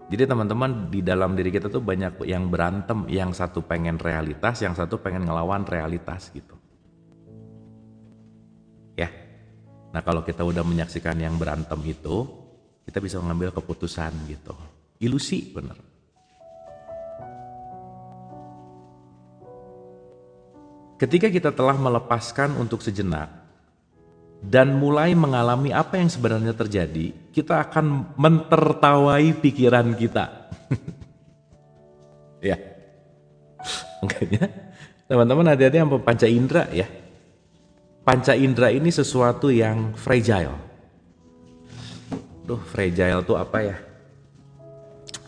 Jadi teman-teman, di dalam diri kita tuh banyak yang berantem, yang satu pengen realitas, yang satu pengen ngelawan realitas gitu. Ya. Nah, kalau kita udah menyaksikan yang berantem itu, kita bisa mengambil keputusan gitu. Ilusi, bener. Ketika kita telah melepaskan untuk sejenak dan mulai mengalami apa yang sebenarnya terjadi, kita akan mentertawai pikiran kita. Ya, makanya teman-teman hati-hati sama panca indera ya. Panca indera ini sesuatu yang fragile. Duh, fragile tuh apa ya?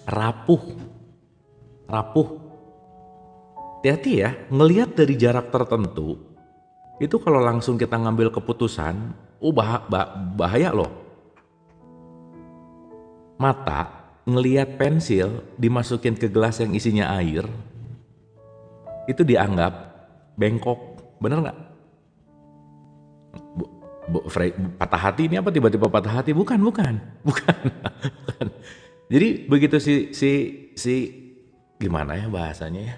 Rapuh. Hati-hati ya, ngelihat dari jarak tertentu, itu kalau langsung kita ngambil keputusan, bahaya loh. Mata ngelihat pensil dimasukin ke gelas yang isinya air, itu dianggap bengkok, bener nggak? Patah hati ini apa tiba-tiba patah hati? Bukan. Jadi begitu si gimana ya bahasanya ya?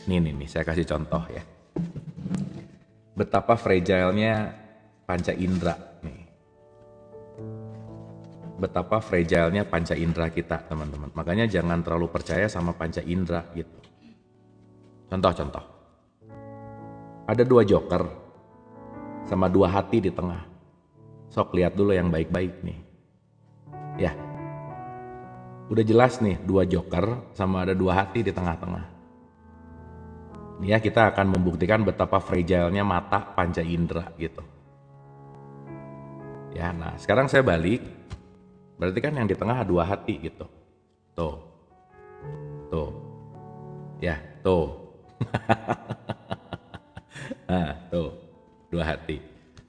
Nih, saya kasih contoh ya. Betapa fragile-nya panca indera nih. Betapa fragile-nya panca indera kita, teman-teman. Makanya jangan terlalu percaya sama panca indera gitu. Contoh. Ada 2 joker sama 2 hati di tengah. Sok lihat dulu yang baik-baik nih. Ya. Udah jelas nih 2 joker sama ada 2 hati di tengah-tengah. Ya, kita akan membuktikan betapa fragile-nya mata panca indera gitu. Ya, nah sekarang saya balik. Berarti kan yang di tengah 2 hati gitu. Tuh. Ya, tuh. Nah, tuh. 2 hati.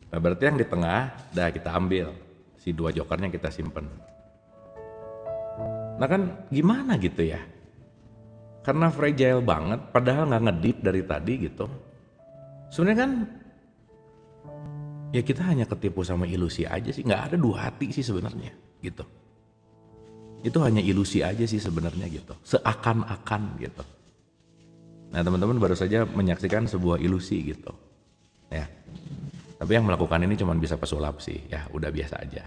Nah, berarti yang di tengah udah kita ambil. Si 2 jokernya kita simpen. Nah kan gimana gitu ya? Karena fragile banget, padahal nggak ngedip dari tadi gitu. Sebenarnya kan, ya kita hanya ketipu sama ilusi aja sih. Nggak ada 2 hati sih sebenarnya gitu. Itu hanya ilusi aja sih sebenarnya gitu. Seakan-akan gitu. Nah teman-teman baru saja menyaksikan sebuah ilusi gitu. Ya. Tapi yang melakukan ini cuma bisa pesulap sih. Ya udah biasa aja.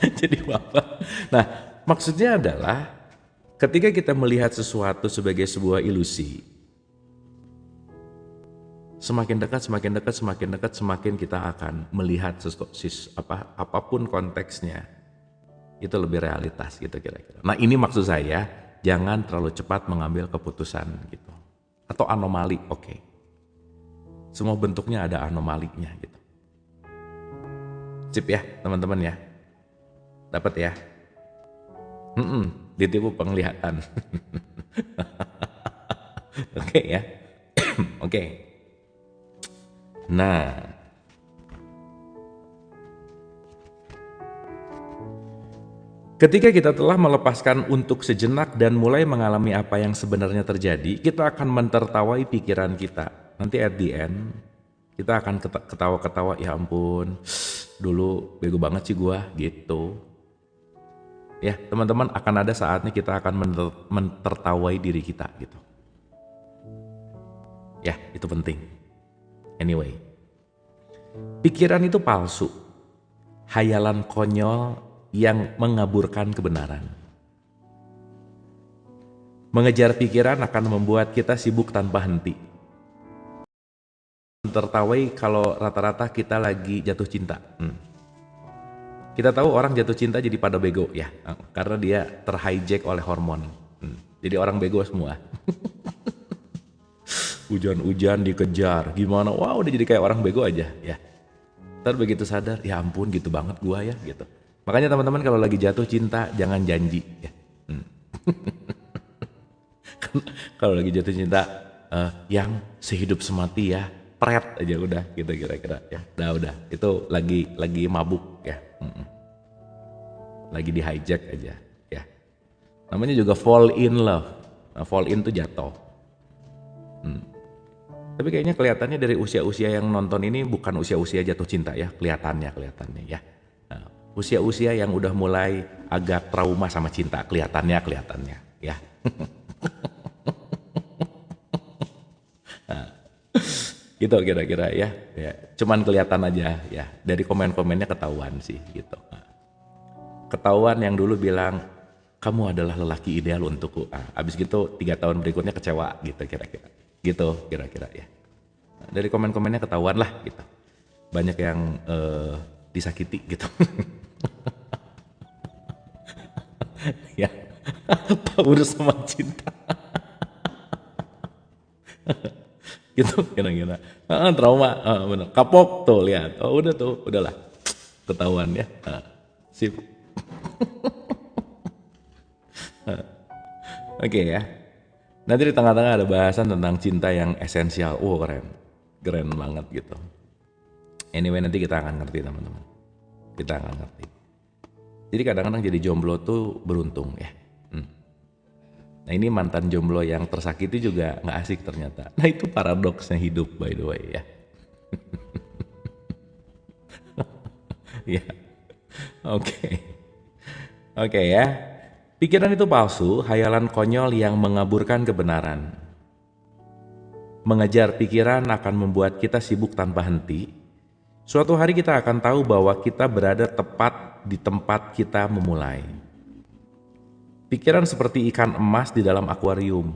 Jadi apa? Nah maksudnya adalah, ketika kita melihat sesuatu sebagai sebuah ilusi, semakin dekat, semakin kita akan melihat apapun konteksnya, itu lebih realitas gitu kira-kira. Nah ini maksud saya, jangan terlalu cepat mengambil keputusan gitu. Atau anomali, oke. Semua bentuknya ada anomalinya gitu. Sip ya teman-teman ya. Dapat ya? Ditipu penglihatan. Oke ya. Oke. Nah, ketika kita telah melepaskan untuk sejenak dan mulai mengalami apa yang sebenarnya terjadi, kita akan mentertawai pikiran kita. Nanti at the end, kita akan ketawa-ketawa, ya ampun, dulu bego banget sih gua, gitu. Ya teman-teman, akan ada saatnya kita akan mentertawai diri kita gitu. Ya itu penting. Anyway, pikiran itu palsu, hayalan konyol yang mengaburkan kebenaran. Mengejar pikiran akan membuat kita sibuk tanpa henti. Tertawai kalau rata-rata kita lagi jatuh cinta. Kita tahu orang jatuh cinta jadi pada bego ya, karena dia terhijack oleh hormon. Jadi orang bego semua. Hujan-hujan dikejar, gimana? Wah udah jadi kayak orang bego aja ya. Ntar begitu sadar, ya ampun gitu banget gua ya gitu. Makanya teman-teman kalau lagi jatuh cinta jangan janji ya. Kalau lagi jatuh cinta yang sehidup semati ya, pret aja udah gitu kira-kira ya. Udah itu lagi mabuk ya. Lagi di hijack aja ya. Namanya juga fall in love. Nah, fall in tuh jatuh. Tapi kayaknya kelihatannya dari usia-usia yang nonton ini bukan usia-usia jatuh cinta ya, kelihatannya ya. Nah, usia-usia yang udah mulai agak trauma sama cinta, kelihatannya ya. Nah, gitu kira-kira ya. Cuman kelihatan aja ya, dari komen-komennya ketahuan sih gitu. Ketahuan yang dulu bilang, kamu adalah lelaki ideal untukku. Abis gitu 3 tahun berikutnya kecewa gitu kira-kira. Gitu kira-kira ya. Nah, dari komen-komennya ketahuan lah gitu. Banyak yang disakiti gitu. Ya, power sama cinta. Gitu kira-kira. Trauma, bener. Kapok tuh lihat. Oh udah tuh, udahlah. Ketahuan ya. Sip. Oke ya. Nanti di tengah-tengah ada bahasan tentang cinta yang esensial. Keren banget gitu. Anyway, nanti kita akan ngerti teman-teman. Kita akan ngerti. Jadi kadang-kadang jadi jomblo tuh beruntung ya. Nah ini mantan jomblo yang tersakiti juga nggak asik ternyata. Nah itu paradoksnya hidup by the way ya. Ya, oke ya. Pikiran itu palsu, hayalan konyol yang mengaburkan kebenaran. Mengejar pikiran akan membuat kita sibuk tanpa henti. Suatu hari kita akan tahu bahwa kita berada tepat di tempat kita memulai. Pikiran seperti ikan emas di dalam akuarium.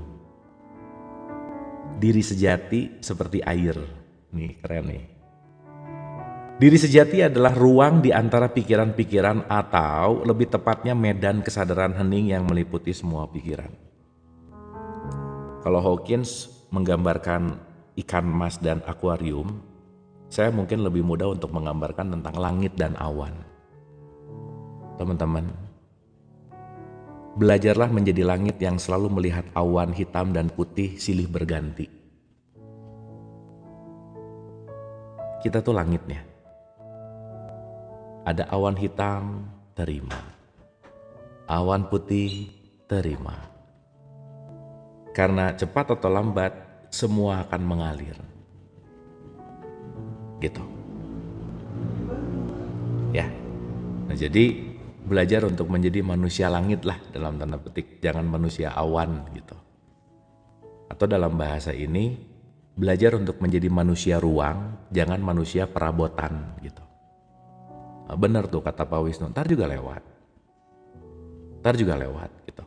Diri sejati seperti air. Nih keren nih. Diri sejati adalah ruang di antara pikiran-pikiran atau lebih tepatnya medan kesadaran hening yang meliputi semua pikiran. Kalau Hawkins menggambarkan ikan emas dan akuarium, saya mungkin lebih mudah untuk menggambarkan tentang langit dan awan. Teman-teman, belajarlah menjadi langit yang selalu melihat awan hitam dan putih silih berganti. Kita tuh langitnya. Ada awan hitam, terima. Awan putih, terima. Karena cepat atau lambat, semua akan mengalir. Gitu. Ya. Nah, jadi belajar untuk menjadi manusia langit lah dalam tanda petik, jangan manusia awan gitu. Atau dalam bahasa ini, belajar untuk menjadi manusia ruang, jangan manusia perabotan gitu. Nah, benar tuh kata Pak Wisnu, ntar juga lewat gitu.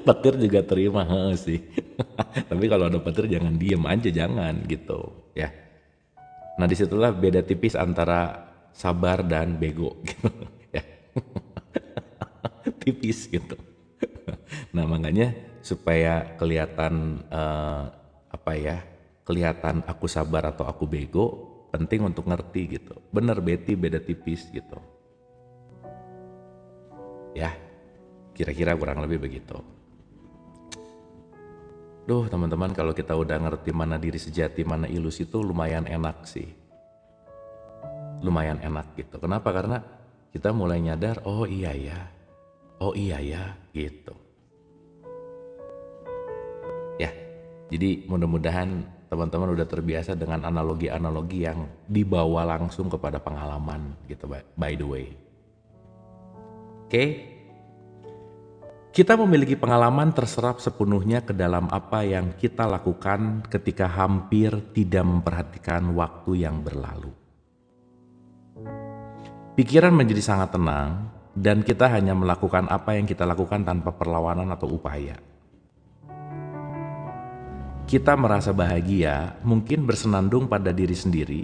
Petir juga terima sih. Tapi kalau ada petir jangan diem aja, jangan gitu ya. Nah disitulah beda tipis antara sabar dan bego gitu ya. Tipis gitu. Nah makanya supaya kelihatan kelihatan aku sabar atau aku bego, penting untuk ngerti gitu. Bener Betty, beda tipis gitu. Ya, kira-kira kurang lebih begitu. Duh teman-teman, kalau kita udah ngerti mana diri sejati, mana ilusi itu lumayan enak sih. Lumayan enak gitu. Kenapa? Karena kita mulai nyadar, oh iya ya, gitu. Ya, jadi mudah-mudahan teman-teman udah terbiasa dengan analogi-analogi yang dibawa langsung kepada pengalaman gitu, by the way. Oke? Kita memiliki pengalaman terserap sepenuhnya ke dalam apa yang kita lakukan ketika hampir tidak memperhatikan waktu yang berlalu. Pikiran menjadi sangat tenang dan kita hanya melakukan apa yang kita lakukan tanpa perlawanan atau upaya. Kita merasa bahagia, mungkin bersenandung pada diri sendiri.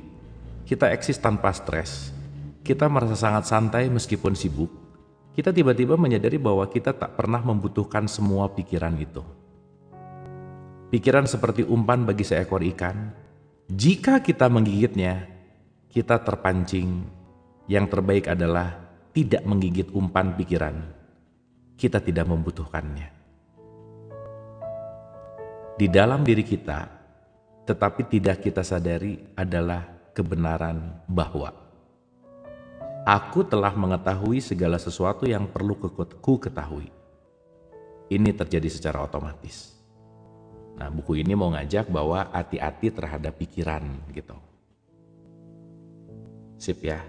Kita eksis tanpa stres. Kita merasa sangat santai meskipun sibuk. Kita tiba-tiba menyadari bahwa kita tak pernah membutuhkan semua pikiran itu. Pikiran seperti umpan bagi seekor ikan. Jika kita menggigitnya, kita terpancing. Yang terbaik adalah tidak menggigit umpan pikiran. Kita tidak membutuhkannya. di dalam diri kita, tetapi tidak kita sadari adalah kebenaran bahwa aku telah mengetahui segala sesuatu yang perlu ku ketahui. Ini terjadi secara otomatis. Nah, buku ini mau ngajak bahwa hati-hati terhadap pikiran gitu. Sip ya.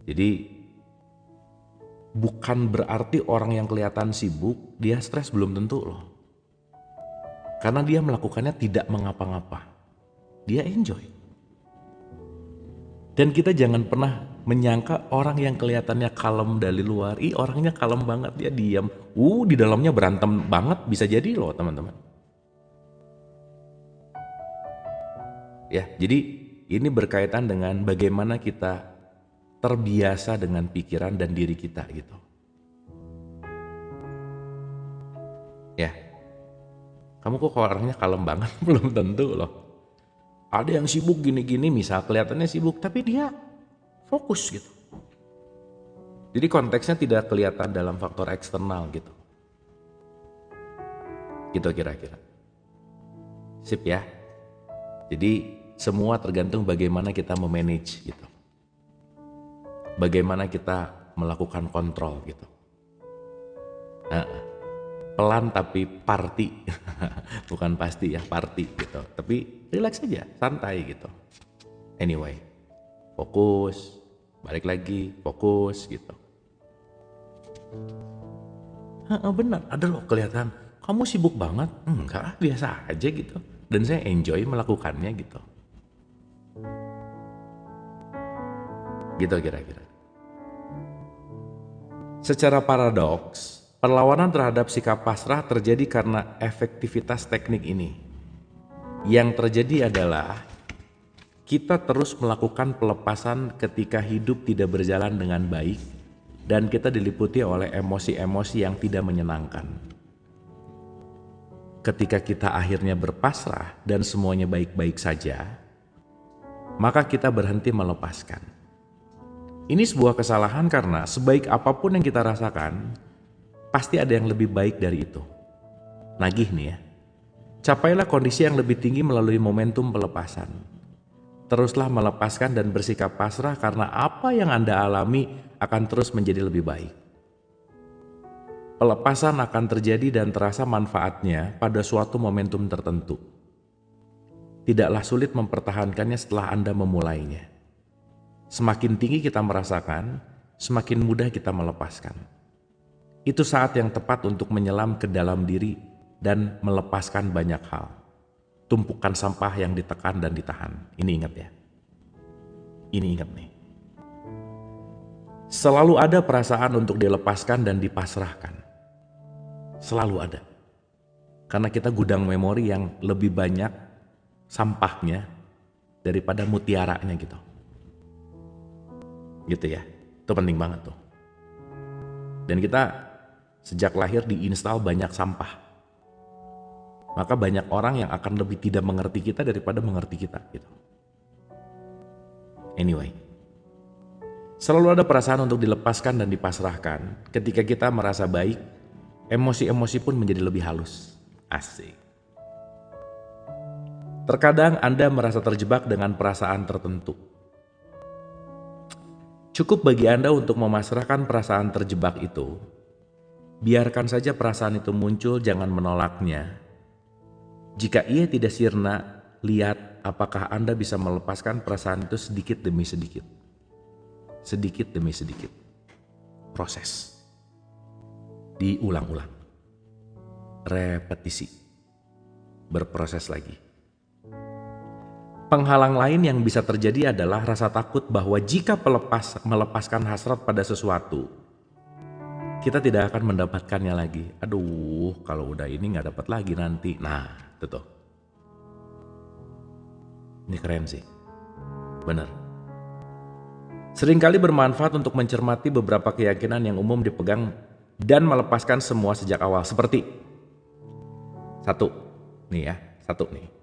Jadi bukan berarti orang yang kelihatan sibuk dia stres, belum tentu loh. Karena dia melakukannya tidak mengapa-ngapa. Dia enjoy. Dan kita jangan pernah menyangka orang yang kelihatannya kalem dari luar, orangnya kalem banget, dia diam. Di dalamnya berantem banget, bisa jadi loh teman-teman. Ya, jadi ini berkaitan dengan bagaimana kita terbiasa dengan pikiran dan diri kita gitu. Ya, kamu kok orangnya kalem banget, belum tentu loh. Ada yang sibuk gini-gini, misal kelihatannya sibuk, tapi dia fokus gitu. Jadi konteksnya tidak kelihatan dalam faktor eksternal gitu. Gitu kira-kira. Sip ya. Jadi semua tergantung bagaimana kita memanage gitu. Bagaimana kita melakukan kontrol gitu. Nah, pelan tapi party. Bukan pasti ya, party gitu. Tapi relax aja, santai gitu. Anyway, fokus, balik lagi, fokus gitu. Benar, ada loh kelihatan kamu sibuk banget. Enggak, biasa aja gitu. Dan saya enjoy melakukannya gitu. Gitu kira-kira. Secara paradoks, perlawanan terhadap sikap pasrah terjadi karena efektivitas teknik ini. Yang terjadi adalah kita terus melakukan pelepasan ketika hidup tidak berjalan dengan baik dan kita diliputi oleh emosi-emosi yang tidak menyenangkan. Ketika kita akhirnya berpasrah dan semuanya baik-baik saja, maka kita berhenti melepaskan. Ini sebuah kesalahan karena sebaik apapun yang kita rasakan, pasti ada yang lebih baik dari itu. Nagih nih ya. Capailah kondisi yang lebih tinggi melalui momentum pelepasan. Teruslah melepaskan dan bersikap pasrah karena apa yang Anda alami akan terus menjadi lebih baik. Pelepasan akan terjadi dan terasa manfaatnya pada suatu momentum tertentu. Tidaklah sulit mempertahankannya setelah Anda memulainya. Semakin tinggi kita merasakan, semakin mudah kita melepaskan. Itu saat yang tepat untuk menyelam ke dalam diri dan melepaskan banyak hal. Tumpukan sampah yang ditekan dan ditahan. Ini ingat ya. Ini ingat nih. Selalu ada perasaan untuk dilepaskan dan dipasrahkan. Selalu ada. Karena kita gudang memori yang lebih banyak sampahnya daripada mutiaranya gitu. Gitu ya, itu penting banget tuh. Dan kita sejak lahir diinstal banyak sampah. Maka banyak orang yang akan lebih tidak mengerti kita daripada mengerti kita gitu. Anyway, selalu ada perasaan untuk dilepaskan dan dipasrahkan. Ketika kita merasa baik, emosi-emosi pun menjadi lebih halus. Asik. Terkadang Anda merasa terjebak dengan perasaan tertentu. Cukup bagi Anda untuk memasrahkan perasaan terjebak itu. Biarkan saja perasaan itu muncul, jangan menolaknya. Jika ia tidak sirna, lihat apakah Anda bisa melepaskan perasaan itu sedikit demi sedikit. Sedikit demi sedikit. Proses. Diulang-ulang. Repetisi. Berproses lagi. Penghalang lain yang bisa terjadi adalah rasa takut bahwa jika melepaskan hasrat pada sesuatu, kita tidak akan mendapatkannya lagi. Aduh, kalau udah ini nggak dapat lagi nanti. Nah, itu tuh. Ini keren sih. Bener. Seringkali bermanfaat untuk mencermati beberapa keyakinan yang umum dipegang dan melepaskan semua sejak awal. Seperti satu nih.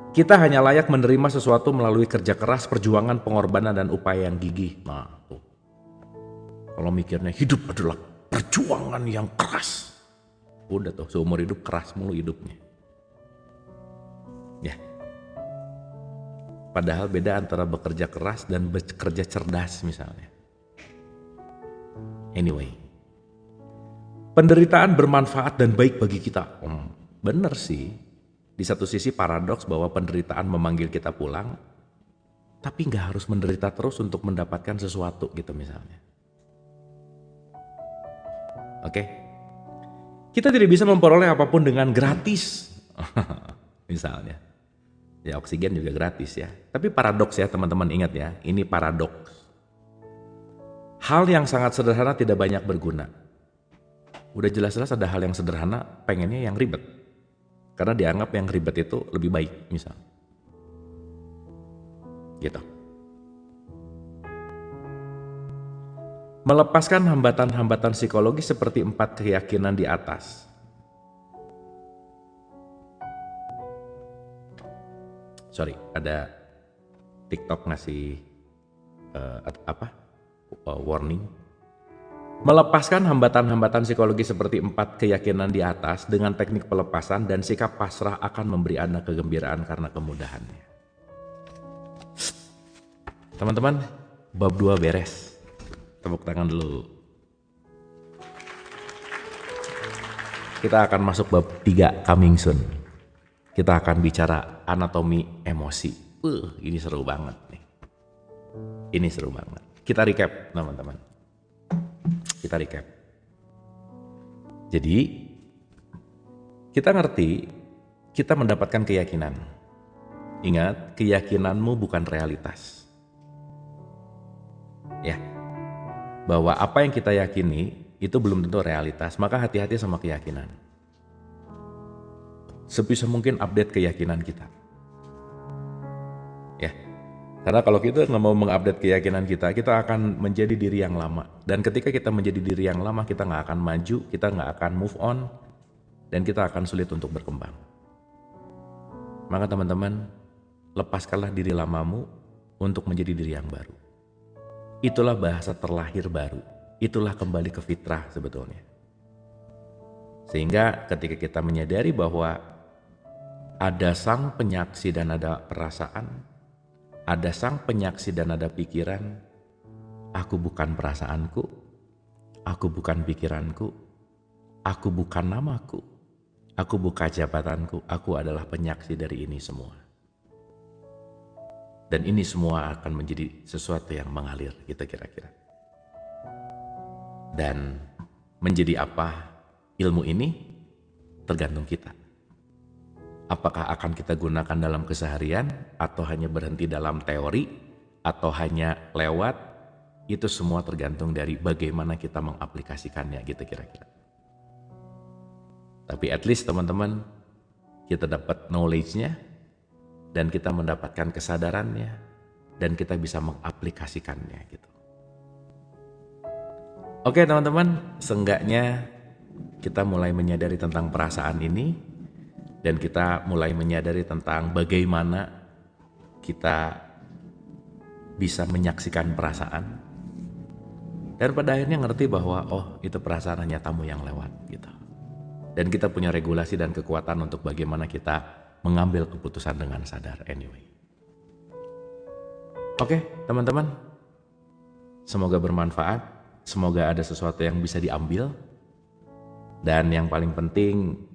Kita hanya layak menerima sesuatu melalui kerja keras, perjuangan, pengorbanan, dan upaya yang gigih. Nah, tuh. Kalau mikirnya hidup adalah perjuangan yang keras. Udah tuh, seumur hidup keras mulu hidupnya. Padahal beda antara bekerja keras dan bekerja cerdas misalnya. Anyway, penderitaan bermanfaat dan baik bagi kita. Bener sih, di satu sisi paradoks bahwa penderitaan memanggil kita pulang, tapi nggak harus menderita terus untuk mendapatkan sesuatu gitu misalnya. Oke, kita tidak bisa memperoleh apapun dengan gratis, misalnya. Ya oksigen juga gratis ya. Tapi paradoks ya teman-teman, ingat ya, ini paradoks. Hal yang sangat sederhana tidak banyak berguna. Udah jelas-jelas ada hal yang sederhana, pengennya yang ribet. Karena dianggap yang ribet itu lebih baik misal. Gitu. Melepaskan hambatan-hambatan psikologis seperti 4 keyakinan di atas. Sorry, ada TikTok ngasih warning. Melepaskan hambatan-hambatan psikologi seperti 4 keyakinan di atas dengan teknik pelepasan dan sikap pasrah akan memberi Anda kegembiraan karena kemudahannya. Teman-teman, bab 2 beres. Tepuk tangan dulu. Kita akan masuk bab 3 coming soon. Kita akan bicara anatomi emosi. Ini seru banget nih. Ini seru banget. Kita recap teman-teman. Kita recap. Jadi, kita ngerti, kita mendapatkan keyakinan. Ingat, keyakinanmu bukan realitas. Ya, bahwa apa yang kita yakini itu belum tentu realitas, maka hati-hati sama keyakinan. Sebisa mungkin update keyakinan kita. Ya, karena kalau kita nggak mau mengupdate keyakinan kita akan menjadi diri yang lama. Dan ketika kita menjadi diri yang lama, kita nggak akan maju, kita nggak akan move on, dan kita akan sulit untuk berkembang. Maka teman-teman, lepaskanlah diri lamamu untuk menjadi diri yang baru. Itulah bahasa terlahir baru. Itulah kembali ke fitrah sebetulnya. Sehingga ketika kita menyadari bahwa ada sang penyaksi dan ada perasaan, ada sang penyaksi dan ada pikiran, aku bukan perasaanku, aku bukan pikiranku, aku bukan namaku, aku bukan jabatanku, aku adalah penyaksi dari ini semua. Dan ini semua akan menjadi sesuatu yang mengalir gitu kira-kira. Dan menjadi apa ilmu ini tergantung kita. Apakah akan kita gunakan dalam keseharian atau hanya berhenti dalam teori atau hanya lewat, itu semua tergantung dari bagaimana kita mengaplikasikannya gitu kira-kira. Tapi at least teman-teman, kita dapat knowledge-nya dan kita mendapatkan kesadarannya dan kita bisa mengaplikasikannya gitu. Oke teman-teman, seenggaknya kita mulai menyadari tentang perasaan ini. Dan kita mulai menyadari tentang bagaimana kita bisa menyaksikan perasaan. Dan pada akhirnya ngerti bahwa itu perasaan hanya tamu yang lewat gitu. Dan kita punya regulasi dan kekuatan untuk bagaimana kita mengambil keputusan dengan sadar anyway. Oke teman-teman, semoga bermanfaat. Semoga ada sesuatu yang bisa diambil. Dan yang paling penting,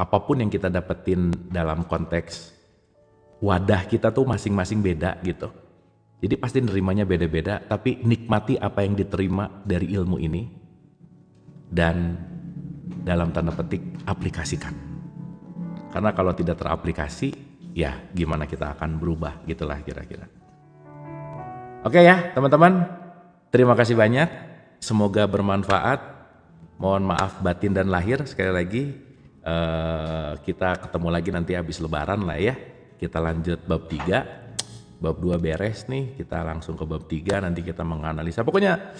apapun yang kita dapetin dalam konteks wadah kita tuh masing-masing beda gitu. Jadi pasti nerimanya beda-beda, tapi nikmati apa yang diterima dari ilmu ini dan dalam tanda petik aplikasikan. Karena kalau tidak teraplikasi, ya gimana kita akan berubah gitulah kira-kira. Oke ya teman-teman, terima kasih banyak. Semoga bermanfaat. Mohon maaf batin dan lahir sekali lagi. Kita ketemu lagi nanti habis lebaran lah ya. Kita lanjut bab 3. Bab 2 beres nih, kita langsung ke bab 3, nanti kita menganalisa. Pokoknya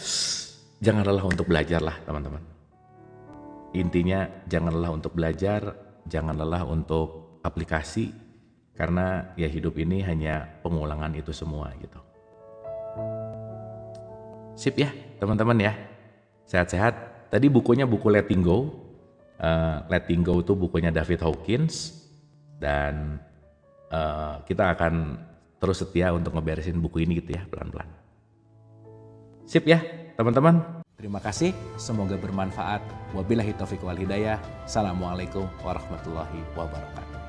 jangan lelah untuk belajar lah teman-teman. Intinya jangan lelah untuk belajar, jangan lelah untuk aplikasi. Karena ya hidup ini hanya pengulangan itu semua gitu. Sip ya teman-teman ya. Sehat-sehat. Tadi bukunya buku Letting Go. Letting Go itu bukunya David Hawkins dan kita akan terus setia untuk ngeberesin buku ini gitu ya, pelan-pelan. Sip ya, teman-teman. Terima kasih, semoga bermanfaat. Wabillahi taufiq wal hidayah. Assalamualaikum warahmatullahi wabarakatuh.